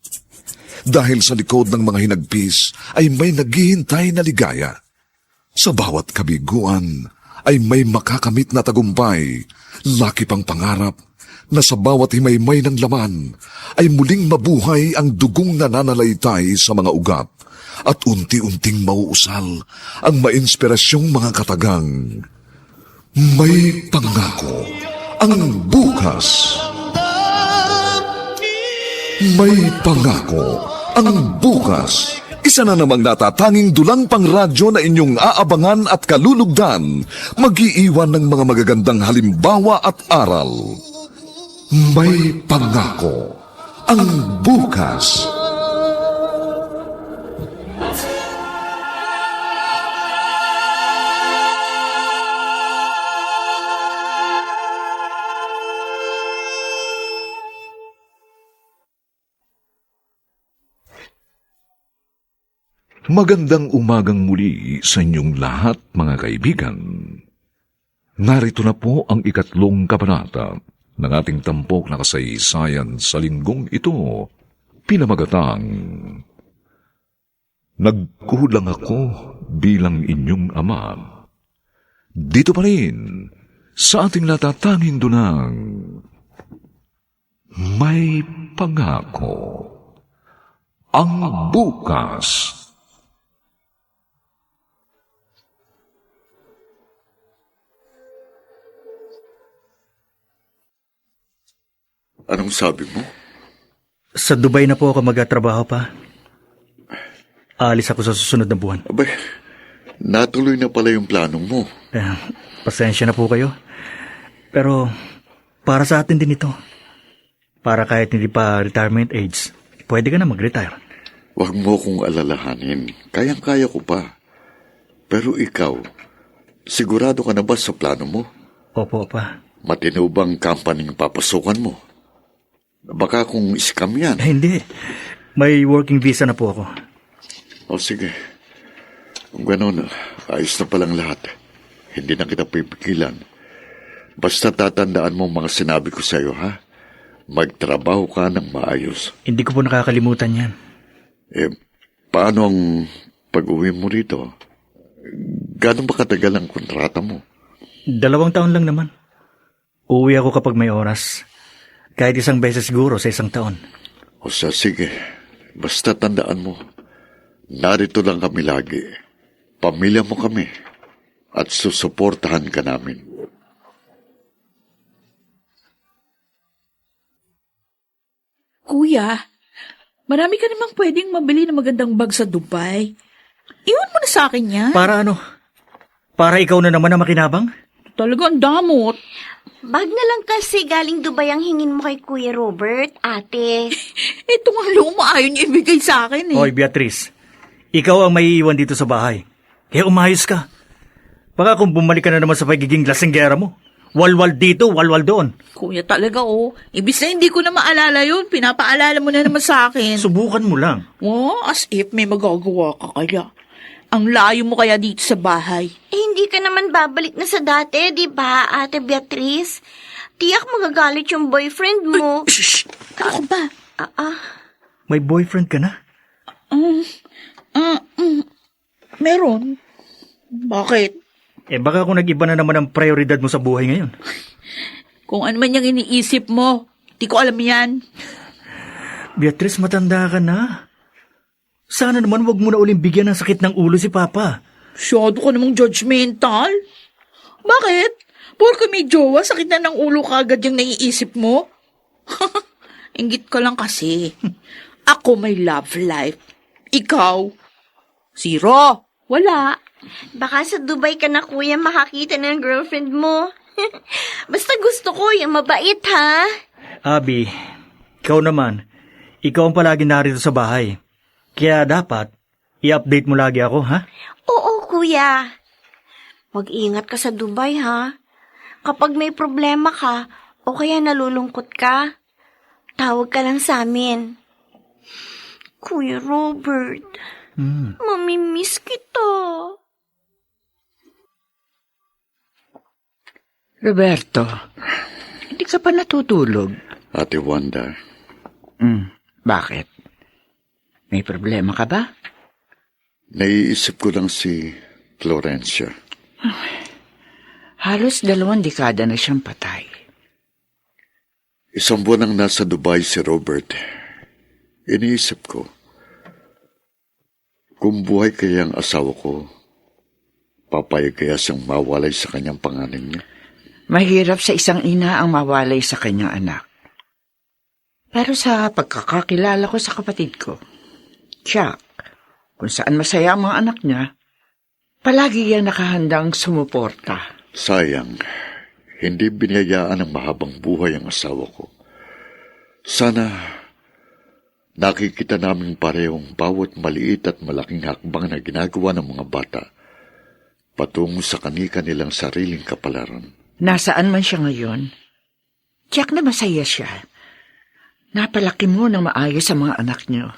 [SPEAKER 1] Dahil sa likod ng mga hinagpis ay may naghihintay na ligaya. Sa bawat kabiguan ay may makakamit na tagumpay, laki pang pangarap na sa bawat himaymay ng laman ay muling mabuhay ang dugong nananalaytay sa mga ugat at unti-unting mauusal ang mainspirasyong mga katagang. May pangako ang bukas. May pangako ang bukas. Isa na namang natatanging dulang pang radyo na inyong aabangan at kalulugdan, mag-iiwan ng mga magagandang halimbawa at aral. May pangako ang bukas. Magandang umagang muli sa inyong lahat, mga kaibigan. Narito na po ang ikatlong kabanata ng ating tampok na kasaysayan sa linggong ito, pinamagatang Nagkulang ako bilang inyong ama. Dito pa rin, sa ating natatanging dunang, may pangako ang bukas.
[SPEAKER 3] Anong sabi mo?
[SPEAKER 6] Sa Dubai na po ako magtatrabaho pa. Aalis ako sa susunod na buwan.
[SPEAKER 3] Abay, natuloy na pala yung planong mo.
[SPEAKER 6] Pasensya na po kayo. Pero para sa atin din ito. Para kahit hindi pa retirement age, pwede ka na mag-retire.
[SPEAKER 3] Huwag mo kong alalahanin. Kayang-kaya ko pa. Pero ikaw, sigurado ka na ba sa plano mo?
[SPEAKER 6] Opo, pa.
[SPEAKER 3] Matino bang company papasukan mo? Baka kung scam yan.
[SPEAKER 6] Hindi. May working visa na po ako.
[SPEAKER 3] O sige. Kung gano'n, ayos na palang lahat. Hindi na kita pipigilan. Basta tatandaan mo mga sinabi ko sa'yo, ha? Magtrabaho ka ng maayos.
[SPEAKER 6] Hindi ko po nakakalimutan yan.
[SPEAKER 3] Paano ang pag-uwi mo rito? Gano'n ba katagal ang kontrata mo?
[SPEAKER 6] 2 taon lang naman. Uuwi ako kapag may oras. Kahit isang beses siguro sa 1 taon.
[SPEAKER 3] O sige, basta tandaan mo, narito lang kami lagi. Pamilya mo kami at susuportahan ka namin.
[SPEAKER 8] Kuya, marami ka namang pwedeng mabili ng magandang bag sa Dubai. Iwan mo na sa akin yan.
[SPEAKER 6] Para ano? Para ikaw na naman ang makinabang?
[SPEAKER 8] Talagang damot.
[SPEAKER 7] Bag na lang kasi galing Dubai ang hingin mo kay Kuya Robert, ate.
[SPEAKER 8] Ito nga luma ayaw niya ibigay sa akin eh.
[SPEAKER 6] Hoy, Beatrice. Ikaw ang maiiwan dito sa bahay. Kaya umayos ka. Baka kung bumalik ka na naman sa pagiging lasinggera mo. Walwal dito, walwal doon.
[SPEAKER 8] Kuya talaga Ibig na hindi ko na maalala yun. Pinapaalala mo na naman sa akin.
[SPEAKER 6] Subukan mo lang.
[SPEAKER 8] As if may magagawa ka kaya. Ang layo mo kaya dito sa bahay.
[SPEAKER 7] Hindi ka naman babalik na sa dati, di ba, ate Beatrice? Tiyak magagalit yung boyfriend mo.
[SPEAKER 8] Shh! Ano ba?
[SPEAKER 6] May boyfriend ka na?
[SPEAKER 8] Meron. Bakit?
[SPEAKER 6] Baka kung nag-iba na naman ang prioridad mo sa buhay ngayon.
[SPEAKER 8] Kung ano man yung iniisip mo, di ko alam yan.
[SPEAKER 6] Beatrice, matanda ka na. Sana naman wag mo na uling bigyan ng sakit ng ulo si Papa.
[SPEAKER 8] Masyado ka namang judgmental. Bakit? Porke may jowa, sakit na ng ulo ka agad yung naiisip mo? Inggit ka lang kasi. Ako may love life. Ikaw? Zero. Wala.
[SPEAKER 7] Baka sa Dubai ka na, kuya, makakita ng girlfriend mo. Basta gusto ko yung mabait, ha?
[SPEAKER 6] Abby, ikaw naman. Ikaw ang palagi narito sa bahay. Kaya dapat, i-update mo lagi ako, ha?
[SPEAKER 7] Oo, kuya. Mag-ingat ka sa Dubai, ha? Kapag may problema ka o kaya nalulungkot ka, tawag ka lang sa amin. Kuya Robert, mamimiss kita.
[SPEAKER 5] Roberto, hindi ka pa natutulog.
[SPEAKER 3] Ate Wanda,
[SPEAKER 5] Bakit? May problema ka ba?
[SPEAKER 3] naiisip ko lang si Florencia.
[SPEAKER 5] Halos 2 dekada na siyang patay.
[SPEAKER 3] 1 buwan nang nasa Dubai si Robert. Iniisip ko, kung buhay kaya ang asawa ko, papayag kaya siyang mawalay sa kanyang pangalan niya?
[SPEAKER 5] Mahirap sa isang ina ang mawalay sa kanyang anak. Pero sa pagkakakilala ko sa kapatid ko, Jack, kung saan masaya ang mga anak niya, palagi yan nakahandang sumuporta.
[SPEAKER 3] Sayang, hindi binayaan ng mahabang buhay ang asawa ko. Sana nakikita namin parehong bawat maliit at malaking hakbang na ginagawa ng mga bata patungo sa kani-kanilang sariling kapalaran.
[SPEAKER 5] Nasaan man siya ngayon, Jack na masaya siya. Napalaki mo ng maayos sa mga anak niyo.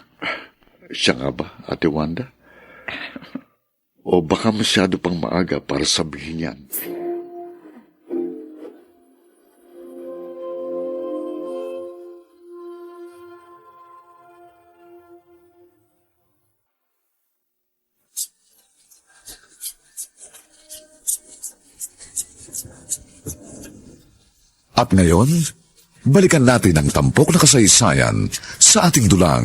[SPEAKER 3] Siya nga ba, Ate Wanda? O baka masyado pang maaga para sabihin yan?
[SPEAKER 1] At ngayon, balikan natin ang tampok na kasaysayan sa ating dulang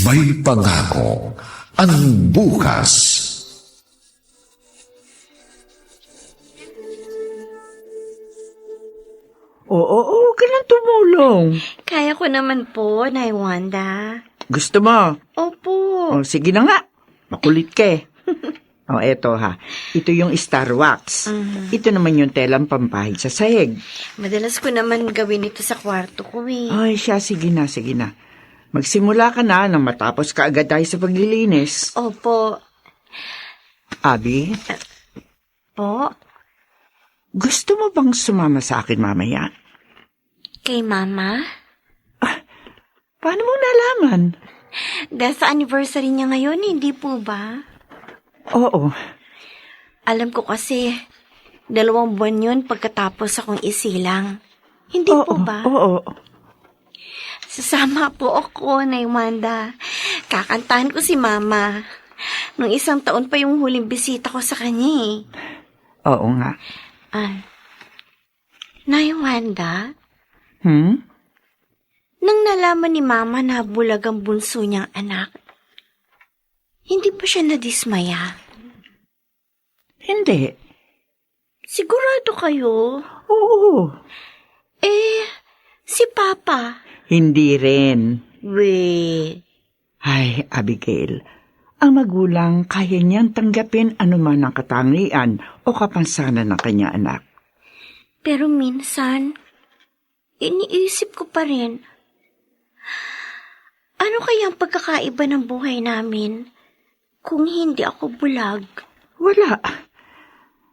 [SPEAKER 1] May Pangako ang Bukas.
[SPEAKER 5] Oo, ka nang tumulong.
[SPEAKER 7] Kaya ko naman po, Nay Wanda.
[SPEAKER 5] Gusto mo?
[SPEAKER 7] Opo.
[SPEAKER 5] Sige na nga. Makulit ka eh. Eto ha. Ito yung Star Wax. Ito naman yung telang pampahid sa sahig.
[SPEAKER 7] Madalas ko naman gawin ito sa kwarto ko eh.
[SPEAKER 5] Ay, siya, sige na. Magsimula ka na nang matapos ka agad tayo sa paglilinis.
[SPEAKER 7] Opo.
[SPEAKER 5] Abby,
[SPEAKER 7] Po?
[SPEAKER 5] gusto mo bang sumama sa akin mamaya?
[SPEAKER 7] Kay Mama?
[SPEAKER 5] Paano mo nalaman?
[SPEAKER 7] Dahil sa anniversary niya ngayon, hindi po ba?
[SPEAKER 5] Oo.
[SPEAKER 7] Alam ko kasi, 2 buwan yun pagkatapos akong isilang. Hindi po ba?
[SPEAKER 5] Oo.
[SPEAKER 7] Sasama po ako, Nay Wanda. Kakantahan ko si Mama. Nung 1 taon pa yung huling bisita ko sa kanya eh.
[SPEAKER 5] Oo nga.
[SPEAKER 7] Nay Wanda,
[SPEAKER 5] Hmm?
[SPEAKER 7] nang nalaman ni Mama na bulag ang bunso niyang anak, hindi pa siya nadismaya.
[SPEAKER 5] Hindi.
[SPEAKER 7] Sigurado kayo?
[SPEAKER 5] Oo.
[SPEAKER 7] Si Papa.
[SPEAKER 5] Hindi rin. Ay, Abigail, ang magulang kaya niyang tanggapin anuman ang katangian o kapansanan ng kanya anak.
[SPEAKER 7] Pero minsan, iniisip ko pa rin, ano kaya ang pagkakaiba ng buhay namin kung hindi ako bulag?
[SPEAKER 5] Wala.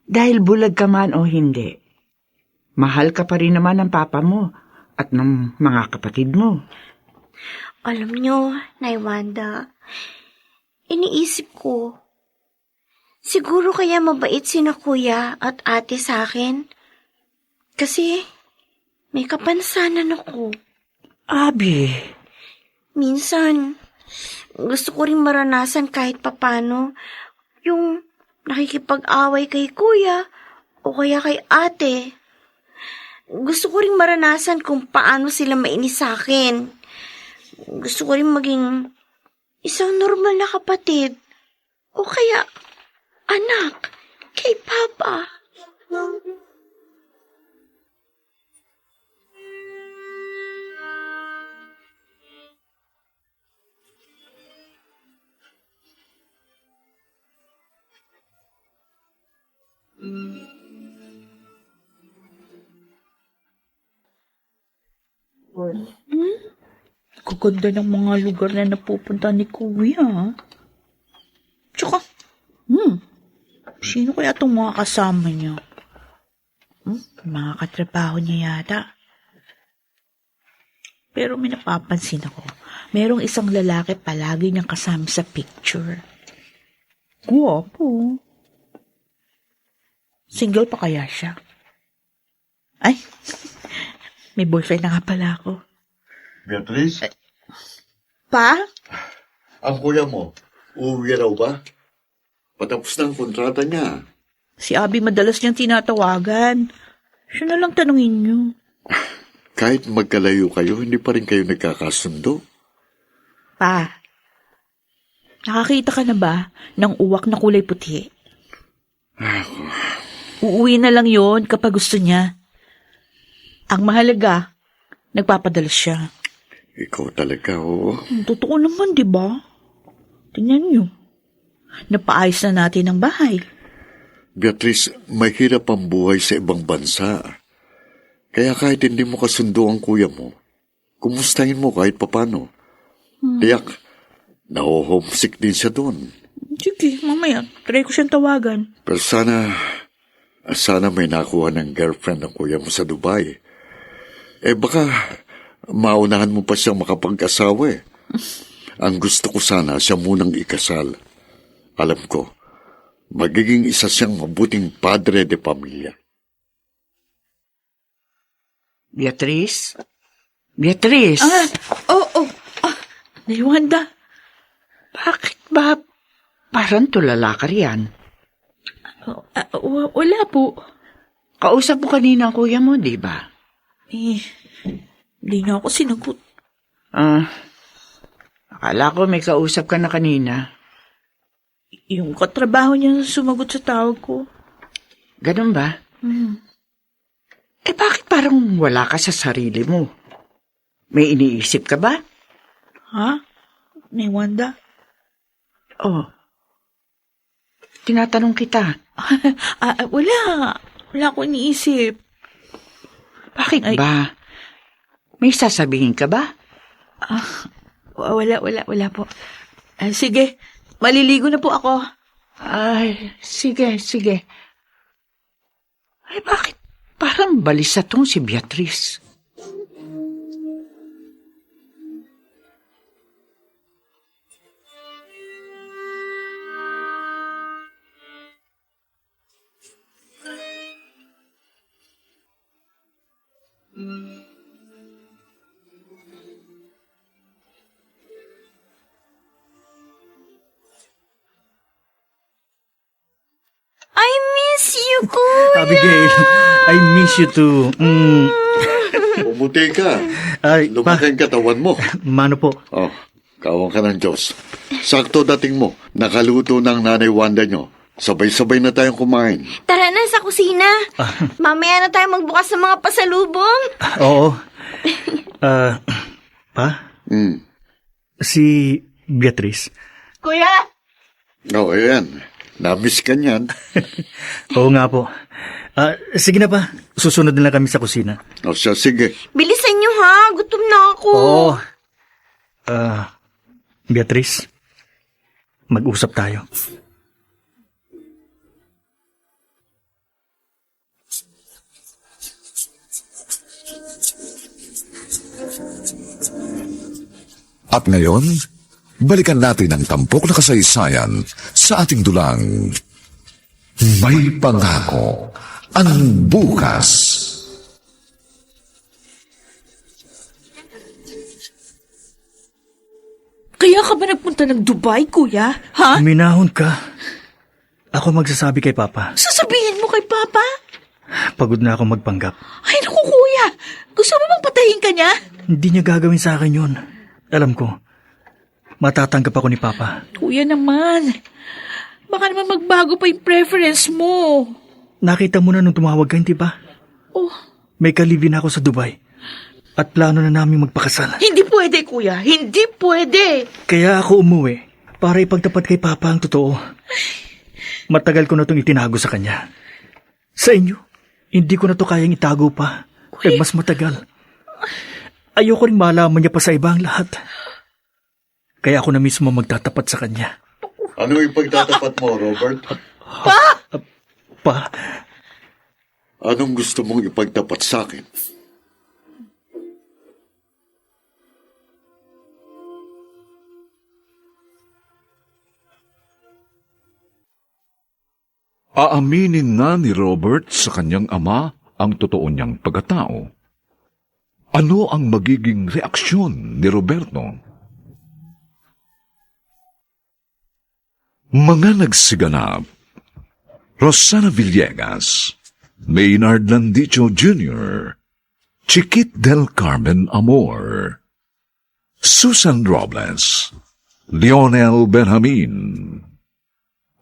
[SPEAKER 5] Dahil bulag ka man o hindi, mahal ka pa rin naman ng papa mo at ng mga kapatid mo.
[SPEAKER 7] Alam niyo, Nay Wanda, iniisip ko, siguro kaya mabait sina kuya at ate sa akin. Kasi may kapansanan ako.
[SPEAKER 5] Abi,
[SPEAKER 7] Minsan, gusto ko rin maranasan kahit papano yung nakikipag-away kay kuya o kaya kay ate. Gusto ko rin maranasan kung paano sila mainis sa akin. Gusto ko rin maging isang normal na kapatid o kaya anak kay Papa.
[SPEAKER 8] Kaganda ng mga lugar na napupunta ni Kuya. Tsaka, sino kaya itong mga kasama niya? Mga katrabaho niya yata. Pero may napapansin ako. Merong isang lalaki palagi niyang kasama sa picture. Guwapo. Single pa kaya siya? Ay, may boyfriend na nga pala ako.
[SPEAKER 3] Beatrice,
[SPEAKER 8] Pa?
[SPEAKER 3] ang kuya mo, uuwi raw ba? Patapos na ang kontrata niya.
[SPEAKER 8] Si Abby madalas niyang tinatawagan. Siya na lang tanungin niyo.
[SPEAKER 3] Kahit magkalayo kayo, hindi pa rin kayo nagkakasundo.
[SPEAKER 8] Pa, nakakita ka na ba ng uwak na kulay puti? Uuwi na lang yon kapag gusto niya. Ang mahalaga, nagpapadala siya.
[SPEAKER 3] Ikaw talaga, oo.
[SPEAKER 8] Totoo naman, di ba? Tingnan niyo. Napaayos na natin ang bahay.
[SPEAKER 3] Beatrice, mahirap ang buhay sa ibang bansa. Kaya kahit hindi mo kasundo ang kuya mo, kumustahin mo kahit papano. Tiyak, naho-homesick din siya doon.
[SPEAKER 8] Sige, mamaya, try ko siyang tawagan.
[SPEAKER 3] Pero sana may nakuha ng girlfriend ng kuya mo sa Dubai. Baka maunahan mo pa siyang makapag-asawa eh. Ang gusto ko sana siya munang ikasal. Alam ko, magiging isa siyang mabuting padre de pamilya.
[SPEAKER 5] Beatrice? Beatrice?
[SPEAKER 8] Naiwanda.
[SPEAKER 5] Bakit ba parang tulala ka riyan?
[SPEAKER 8] Wala po.
[SPEAKER 5] Kausap mo kanina ang kuya mo, di ba?
[SPEAKER 8] Hindi na ako sinagot.
[SPEAKER 5] Akala ko may kausap ka na kanina.
[SPEAKER 8] Yung katrabaho niya sumagot sa tawag ko.
[SPEAKER 5] Ganun ba? Bakit parang wala ka sa sarili mo? May iniisip ka ba?
[SPEAKER 8] Ha? Naiwanda?
[SPEAKER 5] Oh. Tinatanong kita.
[SPEAKER 8] Wala. Wala akong iniisip.
[SPEAKER 5] Bakit ba? May sasabihin ka ba?
[SPEAKER 8] Wala po. Sige, maliligo na po ako.
[SPEAKER 5] Ay, sige. Ay, bakit parang balisa tong si Beatrice?
[SPEAKER 7] I miss you, Kuya!
[SPEAKER 6] Abigail, I miss you too.
[SPEAKER 3] Pumuti ka.
[SPEAKER 6] Ay,
[SPEAKER 3] Lumaki ang katawan mo.
[SPEAKER 6] Mano po?
[SPEAKER 3] Oh, kawang ka ng Diyos. Sakto dating mo. Nakaluto ng nanay Wanda nyo. Sabay-sabay na tayong kumain.
[SPEAKER 7] Tara na sa kusina. Mamaya na tayo magbukas ng mga pasalubong.
[SPEAKER 6] Oo. Pa? Si Beatrice.
[SPEAKER 8] Kuya!
[SPEAKER 3] Oh, ayan. Namiss ka niyan.
[SPEAKER 6] Oo nga po. Sige na pa. Susunod na lang kami sa kusina.
[SPEAKER 3] O siya, sige.
[SPEAKER 7] Bilisan niyo ha, gutom na ako.
[SPEAKER 6] Oo. Beatrice, mag-usap tayo.
[SPEAKER 1] At ngayon, balikan natin ang tampok na kasaysayan sa ating dulang May Pangako ang Bukas.
[SPEAKER 8] Kaya ka ba nagpunta ng Dubai, Kuya? Ha?
[SPEAKER 6] Minahon ka. Ako magsasabi kay Papa.
[SPEAKER 8] Sasabihin mo kay Papa?
[SPEAKER 6] Pagod na ako magpanggap.
[SPEAKER 8] Ay, naku kuya. Gusto mo bang patayin ka niya?
[SPEAKER 6] Hindi niya gagawin sa akin yun. Alam ko, matatanggap ako ni Papa.
[SPEAKER 8] Kuya naman. Baka naman magbago pa yung preference mo.
[SPEAKER 6] Nakita mo na nung tumawag ka, hindi ba?
[SPEAKER 8] Oh,
[SPEAKER 6] May kalibin ako sa Dubai. At plano na namin magpakasal.
[SPEAKER 8] hindi pwede kuya. Hindi pwede.
[SPEAKER 6] Kaya ako umuwi para ipagtapat kay Papa ang totoo. Matagal ko na itong itinago sa kanya. Sa inyo, hindi ko na to kayang itago pa. Eh, mas matagal. Ayoko rin malaman niya pa sa iba ang lahat. Kaya ako na mismo magtatapat sa kanya.
[SPEAKER 3] Ano ipagtatapat mo, Robert?
[SPEAKER 6] Pa,
[SPEAKER 3] Anong gusto mong ipagtapat sa akin?
[SPEAKER 1] Aaminin na ni Robert sa kanyang ama ang totoo niyang pagkatao. Ano ang magiging reaksyon ni Roberto? Mga nagsiganap: Rosana Villegas, Maynard Landicho Jr., Chiquit del Carmen Amor, Susan Robles, Lionel Benjamin,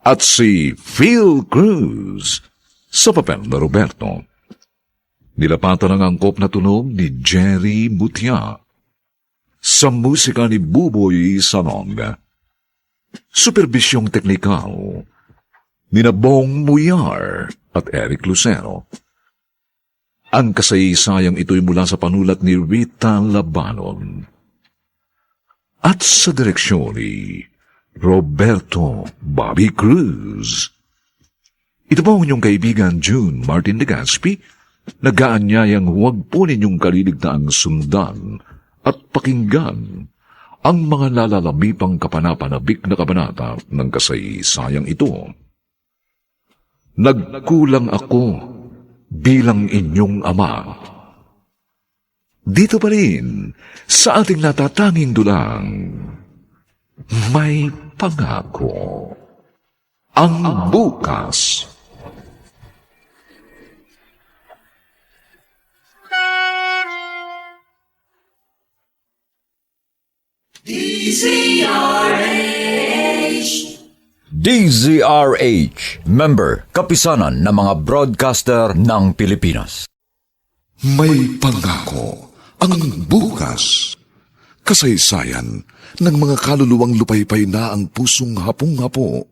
[SPEAKER 1] at si Phil Cruz sa papel na Roberto. Nilapatan ang angkop na tunog ni Jerry Mutia sa musika ni Buboy Salong. Superbisyong teknikal ni Bong Muyar at Eric Lucero. Ang kasaysayang ito'y mula sa panulat ni Rita Labanon at sa direksyon ni Roberto Bobby Cruz. Ito po ang inyong kaibigan June Martin Legaspi, nag-aanyayang huwag po ninyong kaliligtaang sundan at pakinggan ang mga lalalabipang kapanapanabik na kabanata ng kasaysayang ito. Nagkulang ako bilang inyong ama. Dito pa rin, sa ating natatanging dulang, may pangako. Ang bukas.
[SPEAKER 9] DZRH, member, kapisanan ng mga broadcaster ng Pilipinas.
[SPEAKER 1] May pangako. Ang bukas. Kasaysayan ng mga kaluluwang lupaypay na ang pusong hapong-hapo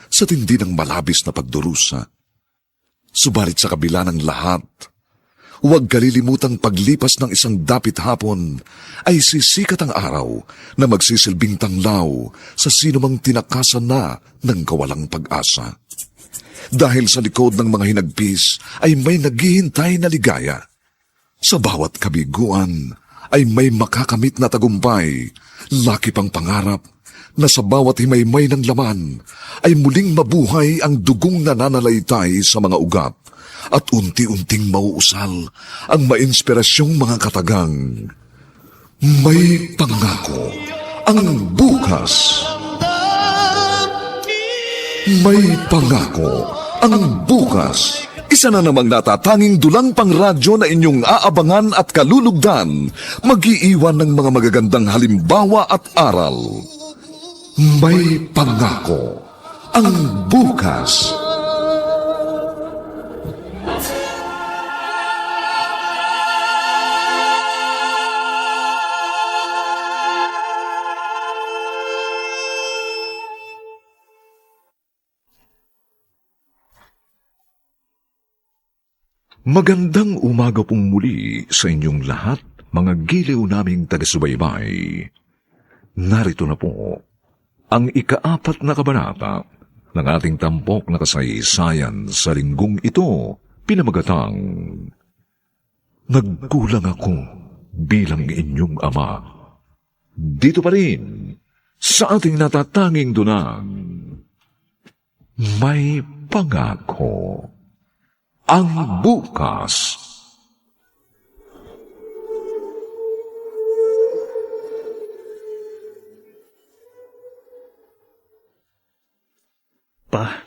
[SPEAKER 1] sa tindi ng malabis na pagdurusa. Subalit sa kabila ng lahat, huwag kalilimutang paglipas ng isang dapit hapon ay sisikat ang araw na magsisilbing tanglaw sa sinumang tinakasan na ng kawalang pag-asa. Dahil sa likod ng mga hinagpis ay may naghihintay na ligaya. Sa bawat kabiguan ay may makakamit na tagumpay, laki pang pangarap na sa bawat himaymay ng laman ay muling mabuhay ang dugong nananalaytay sa mga ugat at unti-unting mauusal ang mainspirasyong mga katagang. May pangako ang bukas. May pangako ang bukas. Isa na namang natatanging dulang pangradyo na inyong aabangan at kalulugdan, mag-iiwan ng mga magagandang halimbawa at aral. May pangako ang bukas. Magandang umaga pong muli sa inyong lahat, mga giliw naming taga-subaybay. Narito na po ang ika-4 na kabanata ng ating tampok na kasaysayan sa linggong ito, pinamagatang Nagkulang ako bilang inyong ama. Dito pa rin, sa ating natatanging dunang, may pangako. Ang bukas.
[SPEAKER 6] Pa,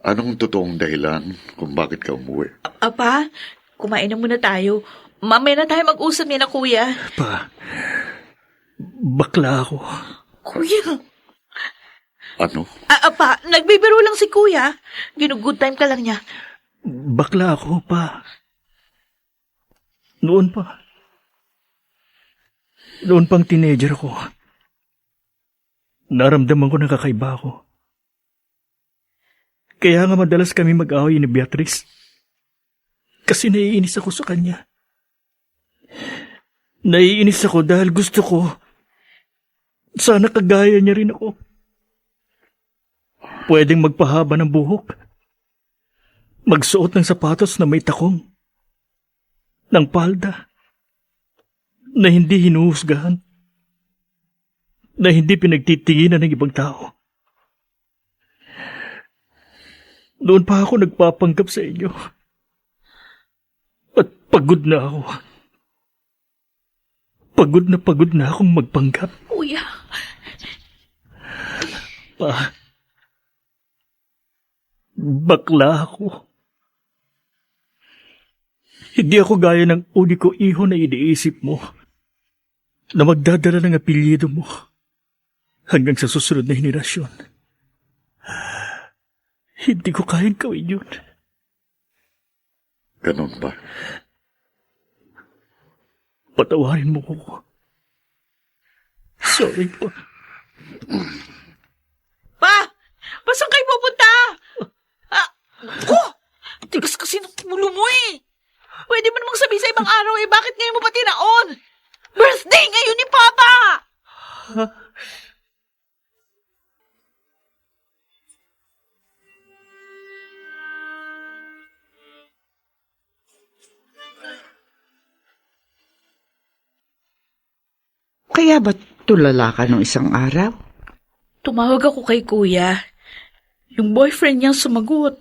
[SPEAKER 3] Anong totoong dahilan kung bakit ka umuwi?
[SPEAKER 8] Apa, kumain na muna tayo. Mamaya na tayo mag-usap niya na kuya.
[SPEAKER 6] Pa, bakla ako.
[SPEAKER 8] Kuya.
[SPEAKER 3] Ano?
[SPEAKER 8] Apa, nagbibiro lang si kuya. Ginugood time ka lang niya.
[SPEAKER 6] Bakla ako, pa. Noon pa. Noon pang teenager ko. Naramdaman ko na kakaiba ako. Kaya nga madalas kami mag-away ni Beatrice. Kasi naiinis ako sa kanya. Naiinis ako dahil gusto ko sana kagaya niya rin ako. Pwedeng magpahaba ng buhok. Magsuot ng sapatos na may takong. Ng palda. Na hindi hinuhusgahan. Na hindi pinagtitinginan ng ibang tao. Noon pa ako nagpapanggap sa inyo. At pagod na ako. Pagod na akong magpanggap.
[SPEAKER 8] Kuya.
[SPEAKER 6] Pa, bakla ako. Hindi ako gaya ng uniko iho na iniisip mo na magdadala ng apelyido mo hanggang sa susunod na henerasyon. Hindi ko kayang gawin yun.
[SPEAKER 3] Ganun ba?
[SPEAKER 6] Patawarin mo ko. Sorry po.
[SPEAKER 8] Pa! Pa, saan kayo pupunta? Tigas kasi ng ulo mo eh. Pwede mo namang sabihin sa ibang araw eh, bakit ngayon mo pa tinaon? Birthday ngayon ni Papa!
[SPEAKER 5] Kaya ba tulala ka nung isang araw?
[SPEAKER 8] Tumawag ako kay kuya. Yung boyfriend niyang sumagot.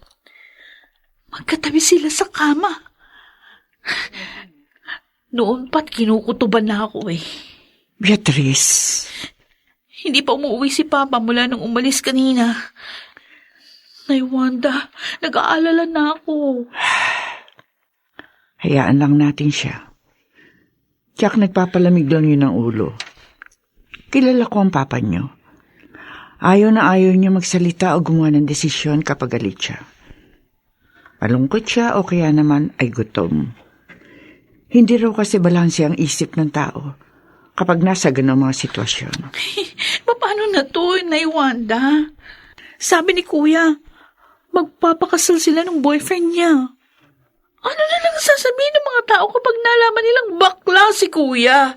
[SPEAKER 8] Magkatabi sila sa kama. Noon pa't kinukutuban na ako eh.
[SPEAKER 5] Beatrice,
[SPEAKER 8] Hindi pa umuwi si Papa mula nung umalis kanina. Nay Wanda, nag-aalala na ako.
[SPEAKER 5] hayaan lang natin siya. Tiyak nagpapalamig lang yun ng ulo. Kilala ko ang papa niyo. Ayaw na ayaw niya magsalita o gumawa ng desisyon kapag galit siya. Malungkot siya o kaya naman ay gutom. Hindi raw kasi balanse ang isip ng tao kapag nasa ganong mga sitwasyon.
[SPEAKER 8] Paano na to, Nay Wanda? Sabi ni Kuya, magpapakasal sila ng boyfriend niya. Ano na lang sasabihin ng mga tao kapag nalaman nilang bakla si Kuya?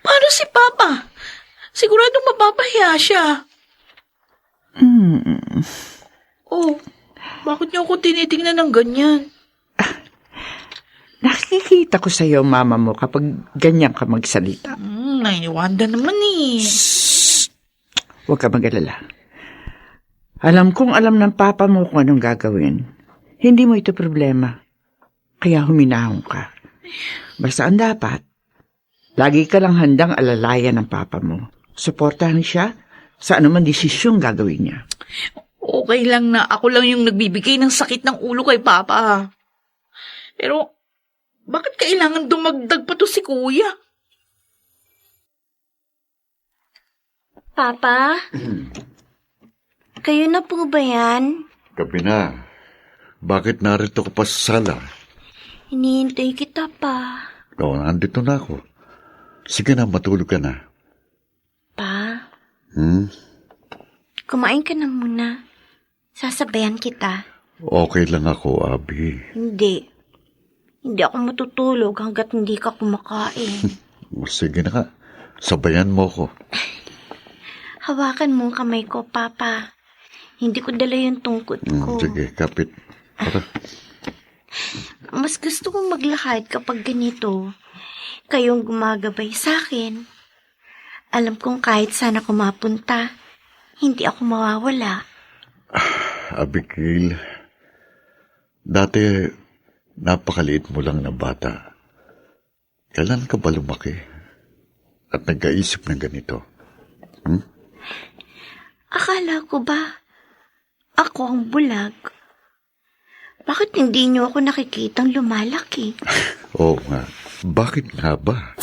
[SPEAKER 8] Paano si Papa? Siguradong mapapahiya siya. Oh, bakit niyo ako tinitingnan ng ganyan?
[SPEAKER 5] Nakikita ko sa iyo, mama mo, kapag ganyan ka magsalita.
[SPEAKER 8] Nay Wanda naman eh.
[SPEAKER 5] Huwag ka mag-alala. Alam kong alam ng papa mo kung anong gagawin. Hindi mo ito problema. Kaya huminahon ka. Basta ang dapat, lagi ka lang handang alalayan ng papa mo. Suportahan siya sa anuman desisyong gagawin niya.
[SPEAKER 8] Okay lang na ako lang yung nagbibigay ng sakit ng ulo kay Papa. Pero, bakit kailangan dumagdag pa to si Kuya?
[SPEAKER 7] Papa? Kayo na po ba yan?
[SPEAKER 3] Gabi na. Bakit narito ka pa sa sala?
[SPEAKER 7] Hinihintay kita pa.
[SPEAKER 3] Oo, nandito na ako. Sige na, matulog ka na.
[SPEAKER 7] Pa,
[SPEAKER 3] Hmm?
[SPEAKER 7] kumain ka na muna. Sasabayan kita.
[SPEAKER 3] Okay lang ako, Abi.
[SPEAKER 7] Hindi. Hindi ako matutulog hanggat hindi ka kumakain.
[SPEAKER 3] Sige na ka. Sabayan mo ko.
[SPEAKER 7] Hawakan mo ang kamay ko, Papa. Hindi ko dala yung tungkod ko.
[SPEAKER 3] Sige, kapit. Tara.
[SPEAKER 7] Mas gusto kong maglakad kapag ganito. Kayong gumagabay sa akin. Alam kong kahit saan ako mapunta, hindi ako mawawala.
[SPEAKER 3] Abigail, dati napakaliit mo lang na bata. Kailan ka ba lumaki? At nag-aisip ng ganito?
[SPEAKER 7] Akala ko ba, Ako ang bulag. Bakit hindi niyo ako nakikitang lumalaki?
[SPEAKER 3] Oo nga. Bakit nga ba?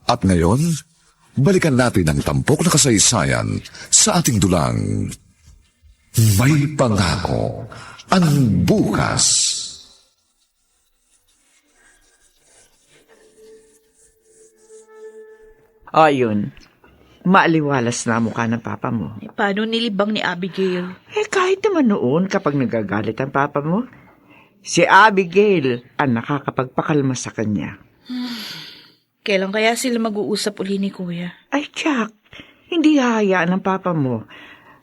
[SPEAKER 1] At ngayon, balikan natin ang tampok na kasaysayan sa ating dulang May Pangako ang Bukas.
[SPEAKER 5] Ayun, maaliwalas na ang mukha ng papa mo.
[SPEAKER 8] Paano nilibang ni Abigail?
[SPEAKER 5] Kahit naman noon kapag nagagalit ang papa mo, si Abigail ang nakakapagpakalma sa kanya.
[SPEAKER 8] Kailan kaya sila mag-uusap uli ni Kuya?
[SPEAKER 5] Ay, Jack, hindi hahayaan ng papa mo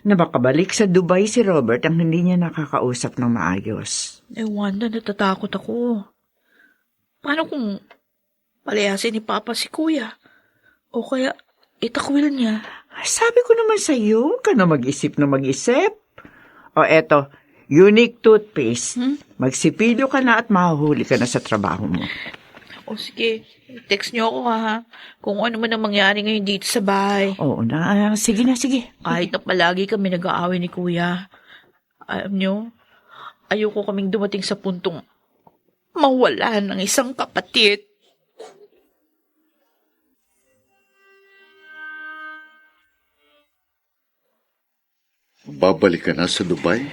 [SPEAKER 5] na makabalik sa Dubai si Robert ang hindi niya nakakausap ng maayos.
[SPEAKER 8] Wanda, natatakot ako. Paano kung palayasin ni Papa si Kuya? O kaya itakwil niya?
[SPEAKER 5] Sabi ko naman sa iyo, ka na mag-isip na mag-isip. O eto, unique toothpaste. Magsipilyo ka na at mahuhuli ka na sa trabaho mo.
[SPEAKER 8] O sige, text niyo ako ha. Kung ano man ang mangyari ngayon dito sa bahay.
[SPEAKER 5] Oo na, sige na, sige.
[SPEAKER 8] Kahit na palagi kami nag-aaway ni Kuya. Alam niyo, ayoko kaming dumating sa puntong mawalan ng isang kapatid.
[SPEAKER 3] Babalik ka na sa Dubai?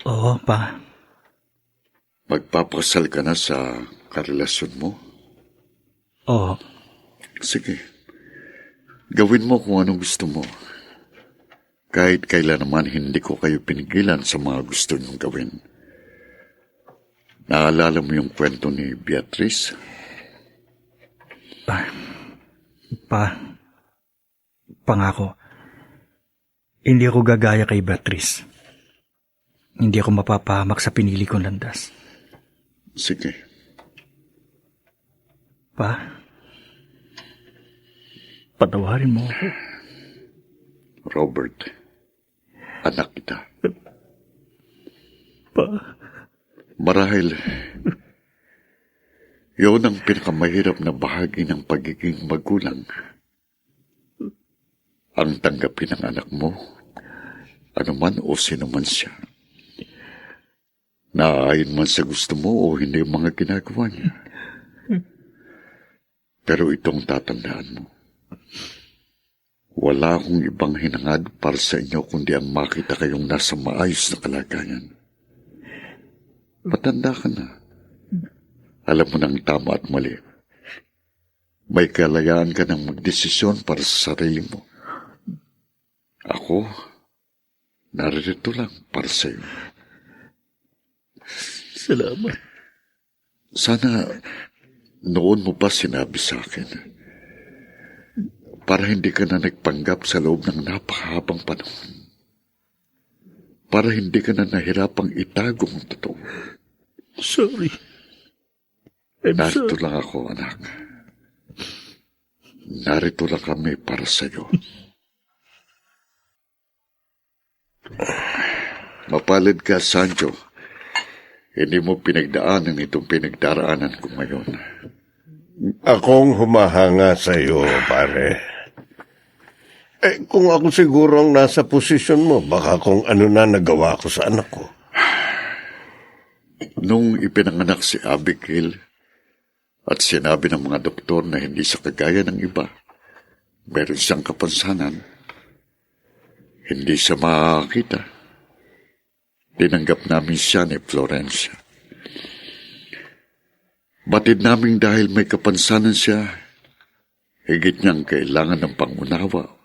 [SPEAKER 6] Oo, pa.
[SPEAKER 3] Magpapakasal ka na sa karelasyon mo?
[SPEAKER 6] Oo.
[SPEAKER 3] Sige. Gawin mo kung anong gusto mo. Kahit kailan naman hindi ko kayo pinigilan sa mga gusto niyong gawin. Naalala mo yung kwento ni Beatrice?
[SPEAKER 6] Pangako. Hindi ako gagaya kay Beatrice. Hindi ako mapapahamak sa pinili kong landas.
[SPEAKER 3] Sige.
[SPEAKER 6] Patawarin mo ako.
[SPEAKER 3] Robert, anak kita. Marahil, yun ang pinakamahirap na bahagi ng pagiging magulang. Ang tanggapin ng anak mo, anuman o sino man siya. Naaayon man sa gusto mo o hindi yung mga ginagawa niya. Pero itong tatandaan mo, wala akong ibang hinangad para sa inyo kundi ang makita kayong nasa maayos na kalagayan. Matanda ka na. Alam mo ng tama at mali. May kalayaan ka ng magdesisyon para sa sarili mo. Ako, naririto lang para sa iyo.
[SPEAKER 6] Salamat.
[SPEAKER 3] Sana noon mo pa sinabi sa akin para hindi ka na nagpanggap sa loob ng napakahabang panahon. Para hindi ka na nahirapang itago ang totoo.
[SPEAKER 6] Sorry.
[SPEAKER 3] Narito lang ako, anak. Narito lang kami para sa iyo. Mapalad ka, Sancho. Hindi mo pinagdaanan itong pinagdaraanan ko ngayon.
[SPEAKER 2] Akong humahanga sa iyo, pare. Kung ako siguro ang nasa posisyon mo, baka kung ano na nagawa ko sa anak ko.
[SPEAKER 3] Nung ipinanganak si Abigail at sinabi ng mga doktor na hindi siya kagaya ng iba, meron siyang kapansanan, hindi siya makakita. Tinanggap namin siya ni Florencia. Batid namin dahil may kapansanan siya, higit niyang kailangan ng pangunawa,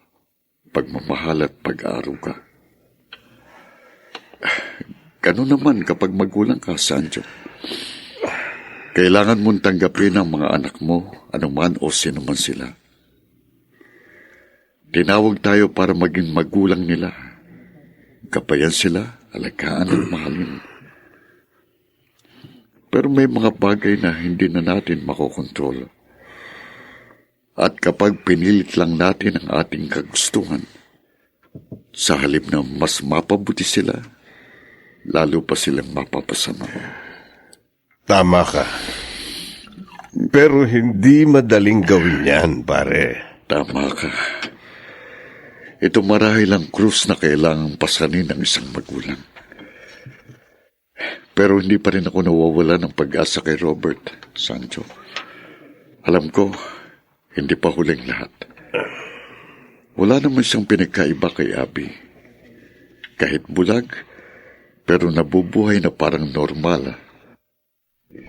[SPEAKER 3] pagmamahal at pag-aaruga. Ganun naman kapag magulang ka, Sancho. Kailangan mong tanggapin ang mga anak mo, anuman o sino man sila. Tinawag tayo para maging magulang nila. Gabayan sila, alagaan at mahalin. Pero may mga bagay na hindi na natin makokontrol. At kapag pinilit lang natin ang ating kagustuhan, Sa halip na mas mapabuti sila, lalo pa silang mapapasama.
[SPEAKER 2] Tama ka. Pero hindi madaling gawin yan, pare.
[SPEAKER 3] Tama ka. Ito marahil ang krus na kailangang pasanin ng isang magulang. Pero hindi pa rin ako nawawala ng pag-asa kay Robert, Sancho. Alam ko, hindi pa huling lahat. Wala naman siyang pinagkaiba kay Abby. Kahit bulag, pero nabubuhay na parang normal.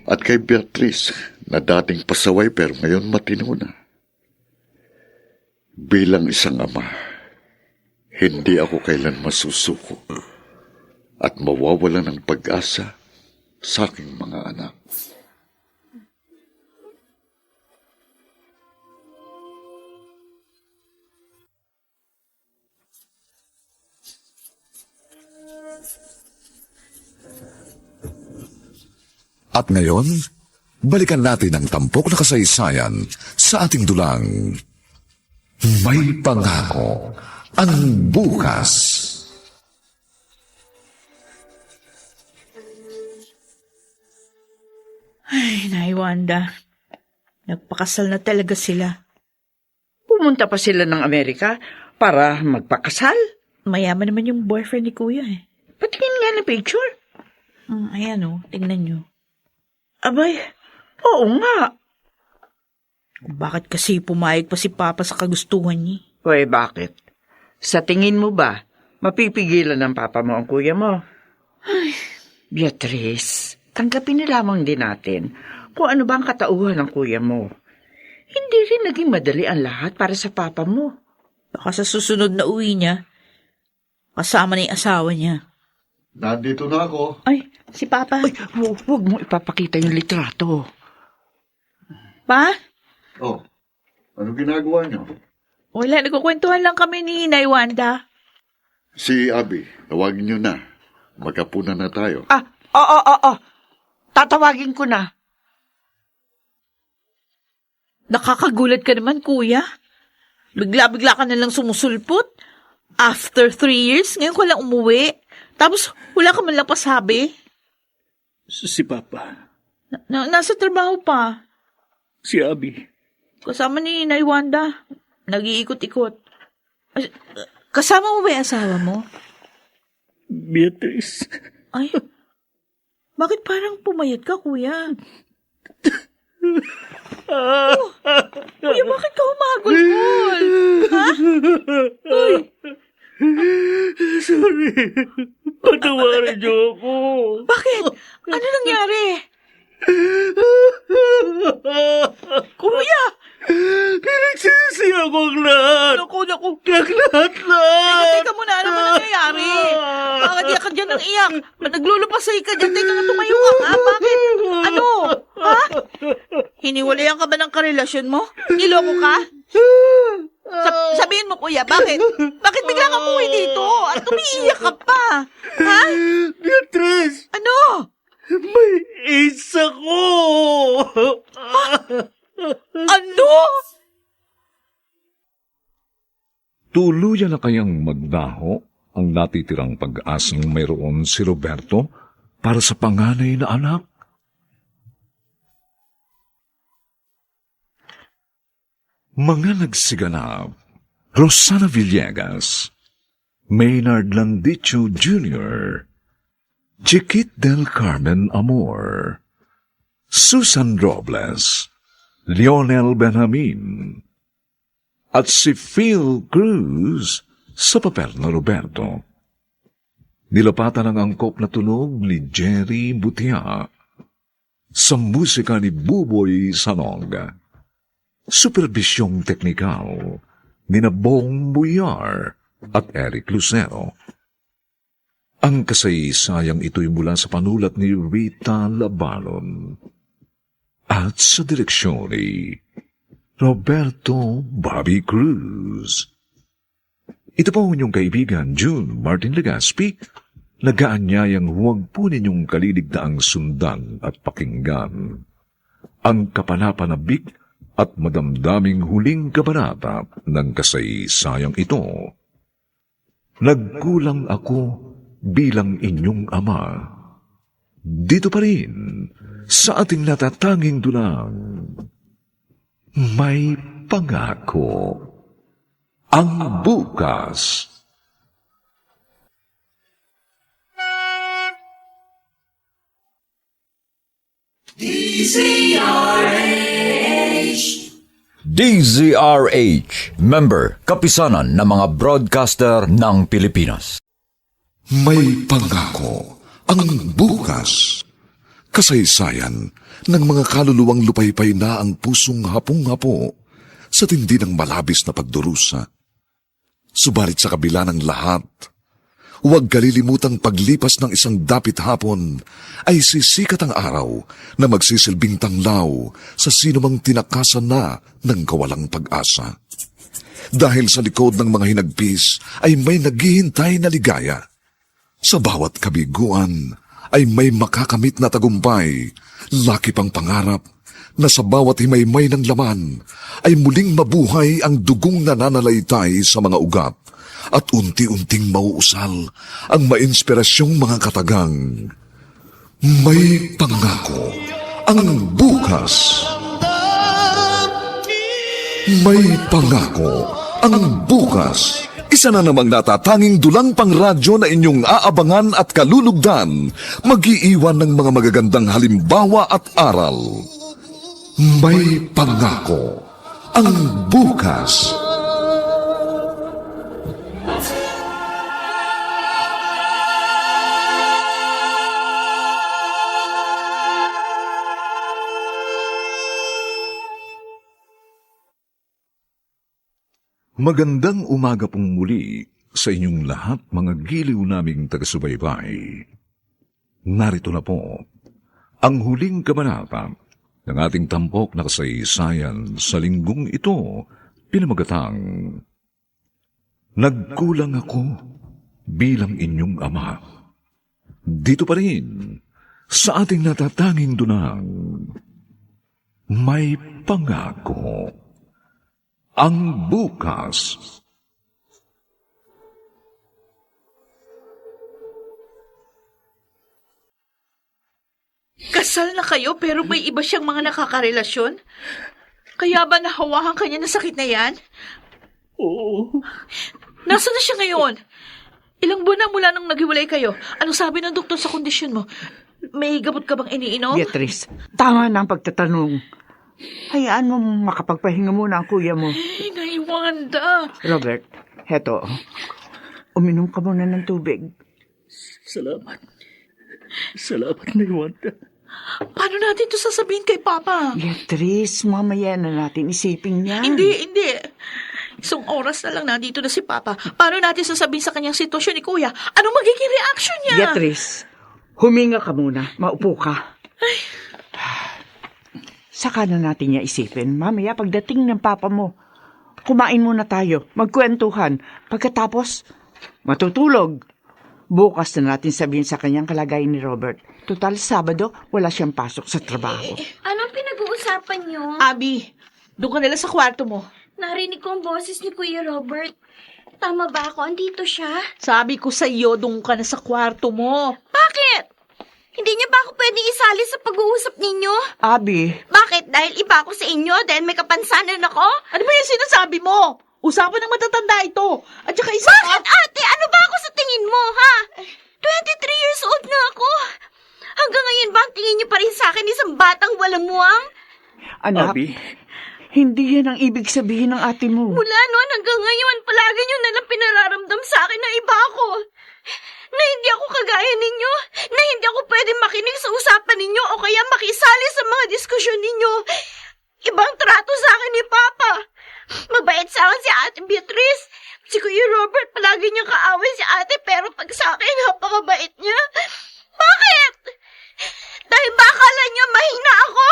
[SPEAKER 3] At kay Beatrice, na dating pasaway pero ngayon matino na. Bilang isang ama, hindi ako kailan masusuko at mawawala ng pag-asa sa aking mga anak.
[SPEAKER 1] At ngayon, balikan natin ang tampok na kasaysayan sa ating dulang May Pangako ang Bukas.
[SPEAKER 8] Ay, Nay Wanda. Nagpakasal na talaga sila.
[SPEAKER 5] Pumunta pa sila ng Amerika para magpakasal.
[SPEAKER 8] Mayaman naman yung boyfriend ni Kuya eh.
[SPEAKER 5] Patingin nga ng picture.
[SPEAKER 8] Ayan o, tingnan nyo.
[SPEAKER 5] Abay, oo nga.
[SPEAKER 8] Bakit kasi pumayag pa si Papa sa kagustuhan niya?
[SPEAKER 5] Uy, bakit? Sa tingin mo ba, mapipigilan ng papa mo ang kuya mo? Ay, Beatrice, tanggapin na lamang din natin kung ano ba ang katauhan ng kuya mo. Hindi rin naging madali ang lahat para sa papa mo.
[SPEAKER 8] Baka sa susunod na uwi niya, kasama na yung asawa niya.
[SPEAKER 3] Nandito na ako.
[SPEAKER 8] Ay, si Papa.
[SPEAKER 5] Uy, huwag mo ipapakita yung litrato.
[SPEAKER 8] Pa?
[SPEAKER 3] Oh, ano ginagawa niyo?
[SPEAKER 8] Wala, nagkukwentuhan lang kami ni Nay Wanda.
[SPEAKER 3] Si Abby, tawagin niyo na. Magkapunan na tayo.
[SPEAKER 5] Oo. Tatawagin ko na.
[SPEAKER 8] Nakakagulat ka naman, Kuya. Bigla-bigla ka nalang sumusulpot. After 3 years, ngayon ka lang umuwi. Tapos, wala ka man lang pasabi.
[SPEAKER 6] Si Papa.
[SPEAKER 8] Nasa trabaho pa.
[SPEAKER 6] Si Abby.
[SPEAKER 8] Kasama ni Nay Wanda. Nag-iikot-ikot. Kasama mo ba yung asawa mo?
[SPEAKER 6] Beatrice.
[SPEAKER 8] Ay, bakit parang pumayat ka, Kuya? Kuya, bakit ka humagol-gol? Ha? Uy,
[SPEAKER 6] Sorry. Patawarin niyo ako.
[SPEAKER 8] bakit? Ano nangyari? Kuya!
[SPEAKER 6] Pinagsisi ako ang lahat.
[SPEAKER 8] Naku.
[SPEAKER 6] Ang lahat.
[SPEAKER 8] Teka muna, ano ba nangyayari? Bakit iyak ka dyan ng iyak? Naglulupasay ka dyan. Teka nga, tumayo ka nga. Bakit? Ano? Ha? Hiniwalayan ka ba ng karelasyon mo? Niloko ka? Sabihin mo, Kuya, bakit? Bakit bigla ka umuwi dito? At umiiyak ka pa? Ha?
[SPEAKER 6] Beatrice,
[SPEAKER 8] Ano?
[SPEAKER 6] may AIDS ako.
[SPEAKER 8] Ano?
[SPEAKER 1] Tuluyan na kayang magdaho ang natitirang pag-asang mayroon si Roberto para sa panganay na anak? Mga nagsiganap, Rosana Villegas, Maynard Landicho Jr., Chiquit del Carmen Amor, Susan Robles, Lionel Benjamin, at si Phil Cruz sa papel na Roberto. Nilapatan ang angkop na tunog ni Jerry Butia sa musika ni Buboy Sanog. Superbisyong teknikal ni Bong Buyar at Eric Lucero. Ang kasaysayang ito'y mula sa panulat ni Rita Labalon at sa direksyon ni Roberto Bobby Cruz. Ito po ang inyong kaibigan, June Martin Legaspi, nagaanyayang huwag po ninyong kaliligdaang sundan at pakinggan ang kapanapanabik at madamdaming huling kabanata ng kasaysayang ito. Nagkulang ako bilang inyong ama. Dito pa rin, sa ating natatanging dulang, may pangako. Ang bukas.
[SPEAKER 9] DZRH, member, kapisanan ng mga broadcaster ng Pilipinas.
[SPEAKER 1] May pangako ang bukas. Kasaysayan ng mga kaluluwang lupaypay na ang pusong hapong-hapo sa tindi ng malabis na pagdurusa. Subalit sa kabila ng lahat, huwag kalilimutang paglipas ng isang dapit hapon ay sisikat ang araw na magsisilbing tanglaw sa sinumang tinakasan na ng kawalang pag-asa. Dahil sa likod ng mga hinagpis ay may naghihintay na ligaya. Sa bawat kabiguan ay may makakamit na tagumpay, laki pang pangarap na sa bawat himaymay ng laman ay muling mabuhay ang dugong nananalaytay sa mga ugat at unti-unting mauusal ang mainspirasyong mga katagang. May pangako ang bukas. May pangako ang bukas. Isa na namang natatanging dulang pangradyo na inyong aabangan at kalulugdan, mag-iiwan ng mga magagandang halimbawa at aral. May pangako ang bukas. Magandang umaga pong muli sa inyong lahat, mga giliw naming taga-subaybay. Narito na po ang huling kabanata ng ating tampok na kasaysayan sa linggong ito, pinamagatang Nagkulang ako bilang inyong ama. Dito pa rin sa ating natatanging dunang, may pangako ang bukas.
[SPEAKER 8] Kasal na kayo pero may iba siyang mga nakakarelasyon? Kaya ba nahawakan kanya ng sakit na yan?
[SPEAKER 6] Oo.
[SPEAKER 8] Nasaan na siya ngayon? Ilang buwan na mula nang naghiwalay kayo? Anong sabi ng doktor sa kondisyon mo? May gamot ka bang iniinom?
[SPEAKER 5] Beatrice, tama na ang pagtatanong. Hayaan mo makapagpahinga muna ang kuya mo.
[SPEAKER 8] Ay, naiwanda.
[SPEAKER 5] Robert, heto. Uminom ka muna ng tubig.
[SPEAKER 6] Salamat. Salamat na Iwanda.
[SPEAKER 8] Paano natin ito sasabihin kay Papa?
[SPEAKER 5] Beatrice, mamaya na natin isipin yan.
[SPEAKER 8] Hindi. Isang oras na lang nandito na si Papa. Paano natin sasabihin sa kanyang sitwasyon ni Kuya? Anong magiging reaction niya?
[SPEAKER 5] Beatrice, huminga ka muna. Maupo ka.
[SPEAKER 8] Ay.
[SPEAKER 5] Saka na natin niya isipin. Mamaya pagdating ng Papa mo, kumain muna tayo. Magkwentuhan. Pagkatapos, matutulog. Bukas na natin sabihin sa kanyang kalagayan ni Robert. Total, Sabado, wala siyang pasok sa trabaho.
[SPEAKER 7] Anong pinag-uusapan niyo?
[SPEAKER 8] Abby, doon ka nila sa kwarto mo.
[SPEAKER 7] Narinig ko ang boses ni Kuya Robert. Tama ba ako? Andito siya?
[SPEAKER 8] Sabi ko sa iyo, doon ka na sa kwarto mo.
[SPEAKER 7] Bakit? Hindi niya ba ako pwedeng isali sa pag-uusap ninyo?
[SPEAKER 5] Abby,
[SPEAKER 7] Bakit? Dahil iba ako sa inyo? Dahil may kapansanan ako?
[SPEAKER 8] Ano ba yung sinasabi mo? Usapan ng matatanda ito. At saka isa
[SPEAKER 7] Bakit, ate? Ano ba ako sa tingin mo, ha? 23 years old na ako. Hanggang ngayon ba ang tingin niyo pa rin sa akin isang batang walang muwang?
[SPEAKER 5] anak,
[SPEAKER 6] Abby,
[SPEAKER 5] hindi yan ang ibig sabihin ng ate mo.
[SPEAKER 7] Mula noon hanggang ngayon, palagi niyo nalang pinararamdam sa akin na iba ako. Na hindi ako kagaya ninyo. Na hindi ako pwedeng makinig sa usapan ninyo o kaya makisali sa mga diskusyon ninyo. Ibang trato sa akin ni Papa. Mabait sa akin si Ate Beatrice. Si Kuya Robert, palagi niyang kaaway si ate pero pag sa akin, napakabait niya. Bakit? Dahil ba akala niya mahina ako?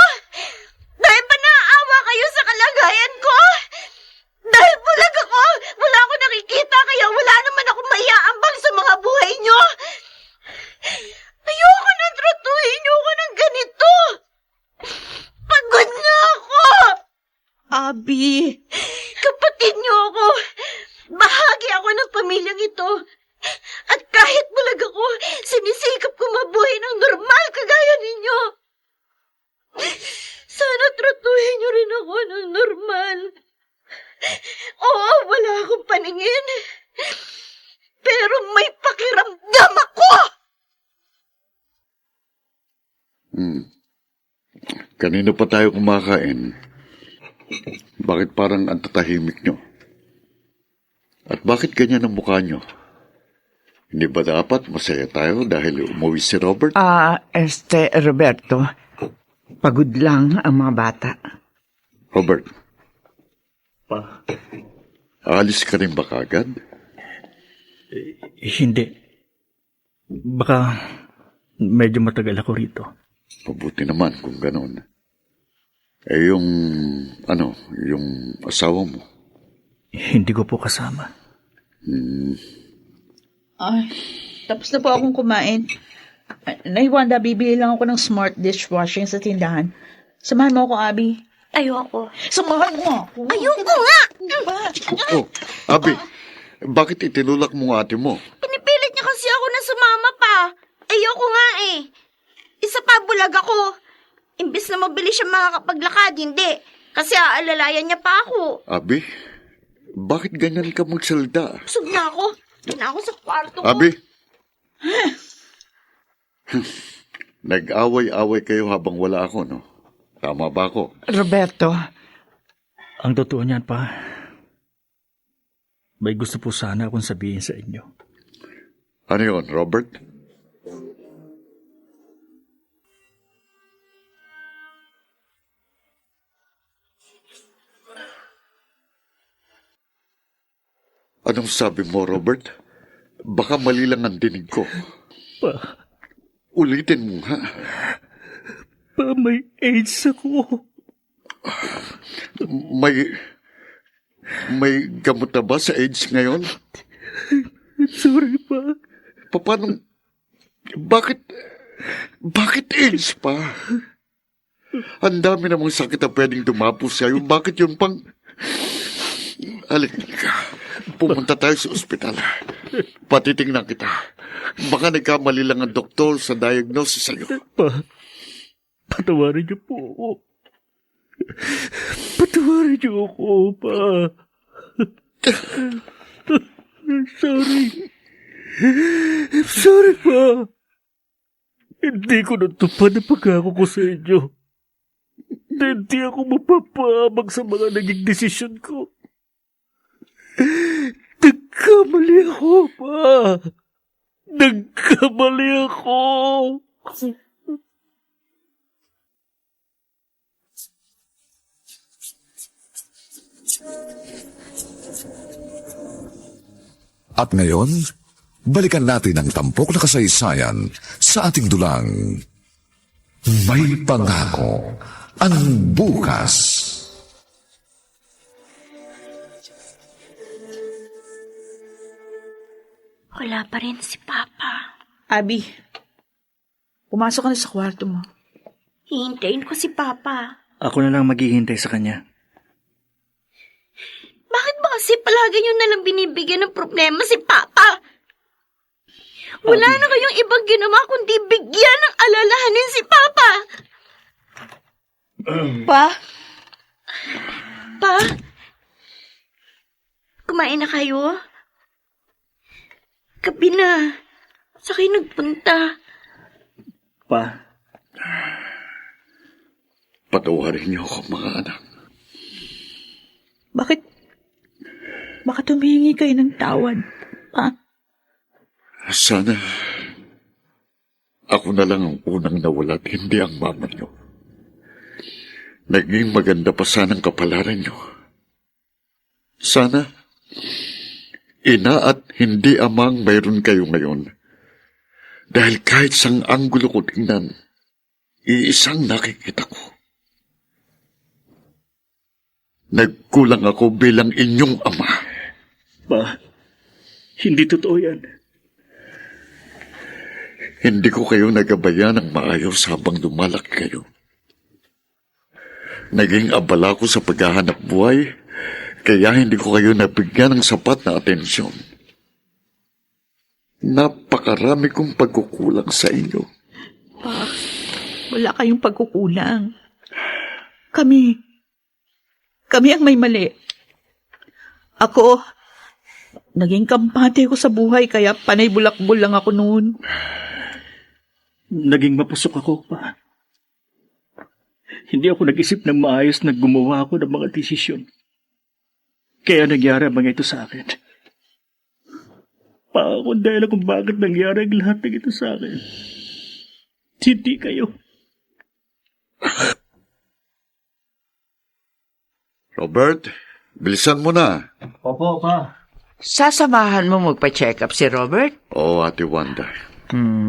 [SPEAKER 7] Dahil ba naaawa kayo sa kalagayan ko? Dahil bulag ako, wala ako nakikita kaya wala naman ako maiaambag sa mga buhay niyo. Ayoko nang tratuhin niyo ako ng ganito. Pagod na ako.
[SPEAKER 8] Abby.
[SPEAKER 7] Kapatid niyo ako. Bahagi ako ng pamilyang ito. talaga ko. Sinisikap ko mabuhay ng normal kagaya ninyo. Sana tratuhin niyo rin ako ng normal. Oo, wala akong paningin. Pero may pakiramdam ako!
[SPEAKER 3] Kanino pa tayo kumakain? Bakit parang ang tatahimik nyo? At bakit ganyan ang mukha nyo? Hindi ba dapat masaya tayo dahil umuwi si Robert?
[SPEAKER 5] Roberto, pagod lang ang mga bata.
[SPEAKER 3] Robert,
[SPEAKER 6] Pa,
[SPEAKER 3] aalis ka rin ba kagad?
[SPEAKER 6] hindi. Baka medyo matagal ako rito.
[SPEAKER 3] Mabuti naman kung gano'n. Yung asawa mo.
[SPEAKER 6] Hindi ko po kasama.
[SPEAKER 8] Ay, tapos na po akong kumain. Wanda, bibili lang ako ng smart dishwashing sa tindahan. Samahan mo ako, Abby.
[SPEAKER 7] Ayoko.
[SPEAKER 8] Samahan mo ako.
[SPEAKER 7] Ayoko nga!
[SPEAKER 3] Oh, Abi, bakit itinulak mo ang ate mo?
[SPEAKER 7] Pinipilit niya kasi ako na sumama pa. Ayoko nga eh. Isa pa, bulag ako. Imbis na mabilis siya makakapaglakad, hindi. Kasi aalalayan niya pa ako.
[SPEAKER 3] Abi, bakit ganyan ka magsalita?
[SPEAKER 7] Busog na ako. Doon na ako sa kwarto ko.
[SPEAKER 3] Abi! Nag-away-away kayo habang wala ako, no? Tama ba ako?
[SPEAKER 5] Roberto,
[SPEAKER 6] Ang totoo niyan, pa, may gusto po sana akong sabihin sa inyo.
[SPEAKER 3] Ano yun, Robert? Anong sabi mo, Robert? Baka mali lang ang dinig ko.
[SPEAKER 6] Pa,
[SPEAKER 3] Ulitin mo, ha?
[SPEAKER 6] may AIDS ako.
[SPEAKER 3] May gamot na ba sa AIDS ngayon?
[SPEAKER 6] Sorry, pa.
[SPEAKER 3] Paano? Bakit AIDS pa? Ang dami namang sakit na pwedeng dumapos sa'yo. Bakit yun pang... Halika. Pumunta tayo sa ospital. Patitingnan kita. Baka nagkamali lang ang doktor sa diagnosis sa'yo.
[SPEAKER 6] Pa, patawarin niyo po ako. Patawarin niyo ako, pa. I'm sorry. I'm sorry, pa. Hindi ko natupad ang pagkako ko sa inyo. Hindi ako mapapabag sa mga naging desisyon ko. Nagkamali ako, pa. Nagkamali ako.
[SPEAKER 1] At ngayon, balikan natin ang tampok na kasaysayan sa ating dulang May Pangako ang Bukas.
[SPEAKER 7] Wala pa rin si Papa.
[SPEAKER 8] Abby, pumasok ka na sa kwarto mo.
[SPEAKER 7] Hihintayin ko si Papa.
[SPEAKER 6] Ako na lang maghihintay sa kanya.
[SPEAKER 7] Bakit ba kasi palagi niyo nalang binibigyan ng problema si Papa? Wala na kayong ibang ginawa kundi bigyan ng alalahanin si Papa.
[SPEAKER 8] Pa?
[SPEAKER 7] Pa? Kumain na kayo? Gabi na. Sa kayo nagpunta?
[SPEAKER 6] Pa,
[SPEAKER 3] Patawarin niyo ako, mga anak.
[SPEAKER 8] Bakit humihingi kayo ng tawad? Pa?
[SPEAKER 3] Sana ako na lang ang unang nawala at hindi ang mama niyo. Naging maganda pa sanang kapalaran niyo. Sana ina at hindi amang mayroon kayo ngayon. Dahil kahit sang anggulo ko tingnan, iisang nakikita ko. Nagkulang ako bilang inyong ama.
[SPEAKER 6] pa, hindi totoo yan.
[SPEAKER 3] Hindi ko kayo nagabayan ng maayos habang lumalaki kayo. Naging abala ko sa paghahanap buhay, kaya hindi ko kayo nabigyan ng sapat na atensyon. Napakarami kong pagkukulang sa inyo.
[SPEAKER 8] Pa, wala kayong pagkukulang. Kami ang may mali. Ako, naging kampante ko sa buhay kaya panay bulakbol lang ako noon.
[SPEAKER 6] Naging mapusok ako pa. Hindi ako nag-isip ng maayos na gumawa ako ng mga desisyon. Kaya nangyari ang mga ito sa akin. Pa ako dahil kung bakit nangyari ang lahat ng ito sa akin. Hindi kayo.
[SPEAKER 3] Robert, bilisan mo na.
[SPEAKER 6] Opo, pa.
[SPEAKER 5] Sasamahan mo magpa-check up si Robert?
[SPEAKER 3] Oo, Ate Wanda.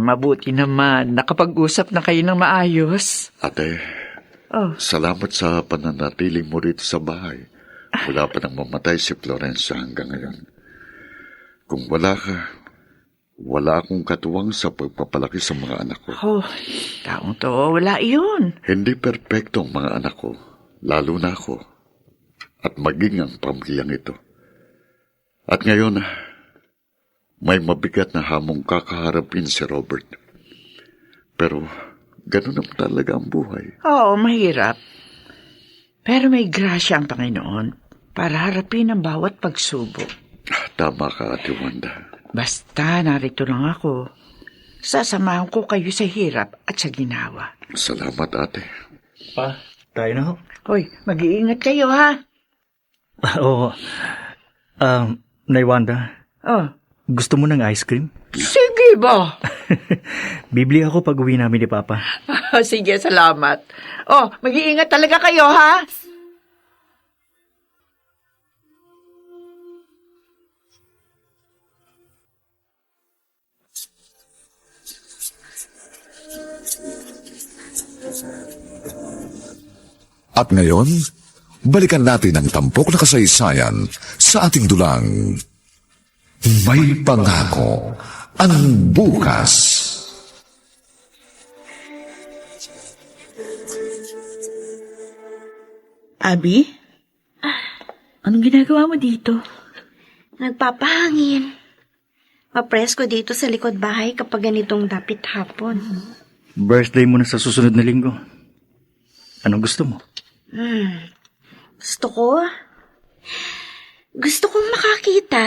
[SPEAKER 5] Mabuti naman. Nakapag-usap na kayo ng maayos.
[SPEAKER 3] Ate,
[SPEAKER 5] Oh,
[SPEAKER 3] salamat sa pananatiling mo rito sa bahay. Wala pa nang mamatay si Florencia hanggang ngayon. Kung wala ka, wala akong katuwang sa pagpapalaki sa mga anak ko.
[SPEAKER 5] taong to, wala iyon.
[SPEAKER 3] Hindi perpekto ang mga anak ko, lalo na ako, at maging ang pamilyang ito. At ngayon, may mabigat na hamong kakaharapin si Robert. Pero, ganun naman talaga ang buhay.
[SPEAKER 5] Oo, mahirap. Pero may grasya ang Panginoon para harapin ang bawat pagsubok.
[SPEAKER 3] Tama ka, Ate Wanda.
[SPEAKER 5] Basta narito lang ako. Sasamahan ko kayo sa hirap at sa ginawa.
[SPEAKER 3] Salamat, Ate.
[SPEAKER 6] Pa, tayo na ho.
[SPEAKER 5] Hoy, mag-iingat kayo, ha?
[SPEAKER 6] Oo. Nay Wanda,
[SPEAKER 5] Oh,
[SPEAKER 6] gusto mo ng ice cream?
[SPEAKER 5] sige ba?
[SPEAKER 6] Bibili ako pag uwi namin ni Papa.
[SPEAKER 5] Sige, salamat. Oh, mag-iingat talaga kayo, ha?
[SPEAKER 1] At ngayon, balikan natin ang tampok na kasaysayan sa ating dulang. May pangako ang bukas.
[SPEAKER 8] Abby? Anong ginagawa mo dito?
[SPEAKER 7] Nagpapahangin. Mapresko dito sa likod bahay kapag ganitong dapit hapon.
[SPEAKER 6] Birthday mo na sa susunod na linggo. Anong gusto mo?
[SPEAKER 7] Gusto ko? Gusto kong makakita.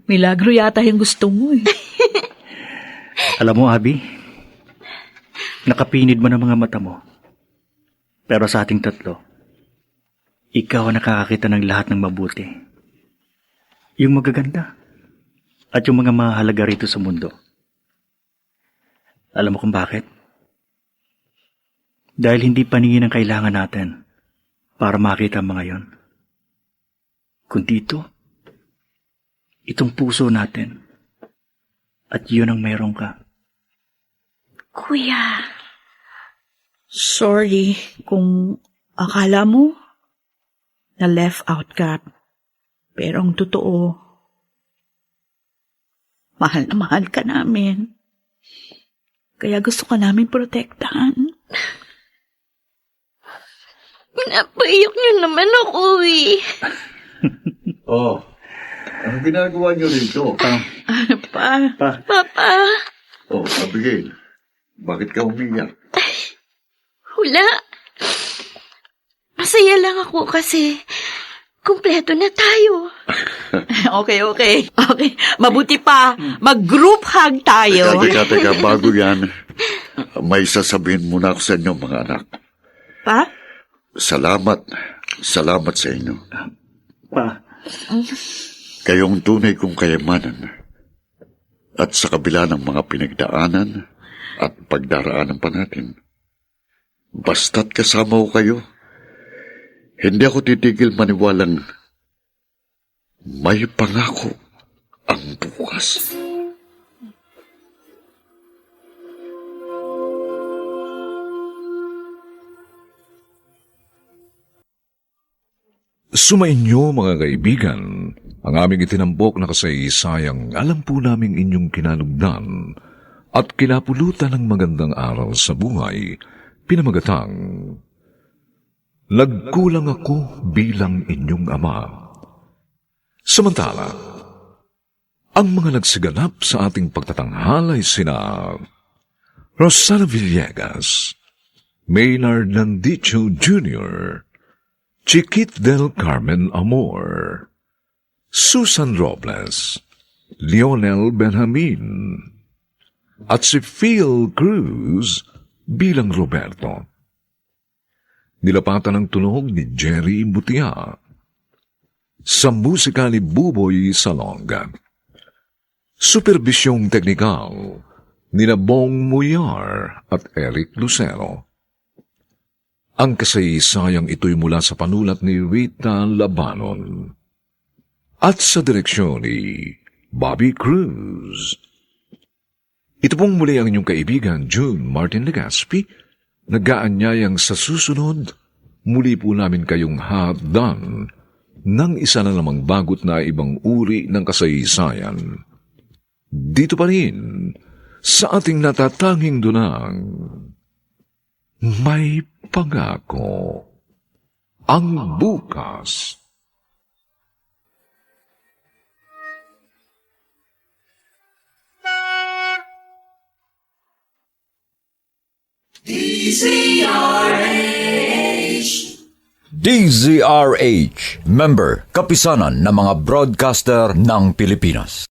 [SPEAKER 8] Milagro yata yung gusto mo eh.
[SPEAKER 6] Alam mo, Abby, nakapinid mo ng mga mata mo. Pero sa ating tatlo, ikaw ang nakakakita ng lahat ng mabuti. Yung magaganda at yung mga mahalaga rito sa mundo. Alam mo kung bakit? Dahil hindi paningin ang kailangan natin para makita ang mga yon. Kundi itong puso natin. At yun ang mayroon ka.
[SPEAKER 7] Kuya,
[SPEAKER 8] Sorry kung akala mo na left out ka. Pero ang totoo, mahal na mahal ka namin. Kaya gusto ka namin protektahan.
[SPEAKER 7] pinapaiyak niyo naman ako eh.
[SPEAKER 3] Oh, ano ginagawa niyo rito?
[SPEAKER 8] Pa,
[SPEAKER 7] Papa,
[SPEAKER 3] Oh, Abigail, bakit ka umiyak?
[SPEAKER 7] wala. Masaya lang ako kasi kumpleto na tayo.
[SPEAKER 8] okay. Mabuti pa, mag-group hug tayo.
[SPEAKER 3] Teka, bago yan, may sasabihin muna ako sa inyo, mga anak.
[SPEAKER 8] Pa?
[SPEAKER 3] Salamat sa inyo.
[SPEAKER 6] Pa,
[SPEAKER 3] Kayong tunay kong kayamanan. At sa kabila ng mga pinagdaanan at pagdaraanan pa natin, basta't kasama ko kayo, hindi ako titigil maniwalang may pangako ang bukas.
[SPEAKER 1] Sumainyo mga kaibigan, ang aming itinambok na kasaysayang alam po naming inyong kinalugdan at kinapulutan ng magandang aral sa buhay, pinamagatang, Nagkulang ako bilang inyong ama. Samantala, Ang mga nagsiganap sa ating pagtatanghal ay sina Rosana Villegas, Maynard Landicho Jr., Chiquit del Carmen Amor, Susan Robles, Lionel Benjamin, at si Phil Cruz bilang Roberto. Nilapatan ng tunog ni Jerry Butia. Sa musika ni Buboy Salonga. Superbisyong teknikal ni Bong Muyar at Eric Lucero. Ang kasaysayang ito'y mula sa panulat ni Rita Labanon at sa direksyon ni Bobby Cruz. Ito pong muli ang inyong kaibigan June Martin Legaspi, nag-aanyayang sa susunod, muli po namin kayong hatdan ng isa na namang bagot na ibang uri ng kasaysayan. Dito pa rin, sa ating natatanging dunang, may pangako ang bukas.
[SPEAKER 9] DZRH, member, kapisanan ng mga broadcaster ng Pilipinas.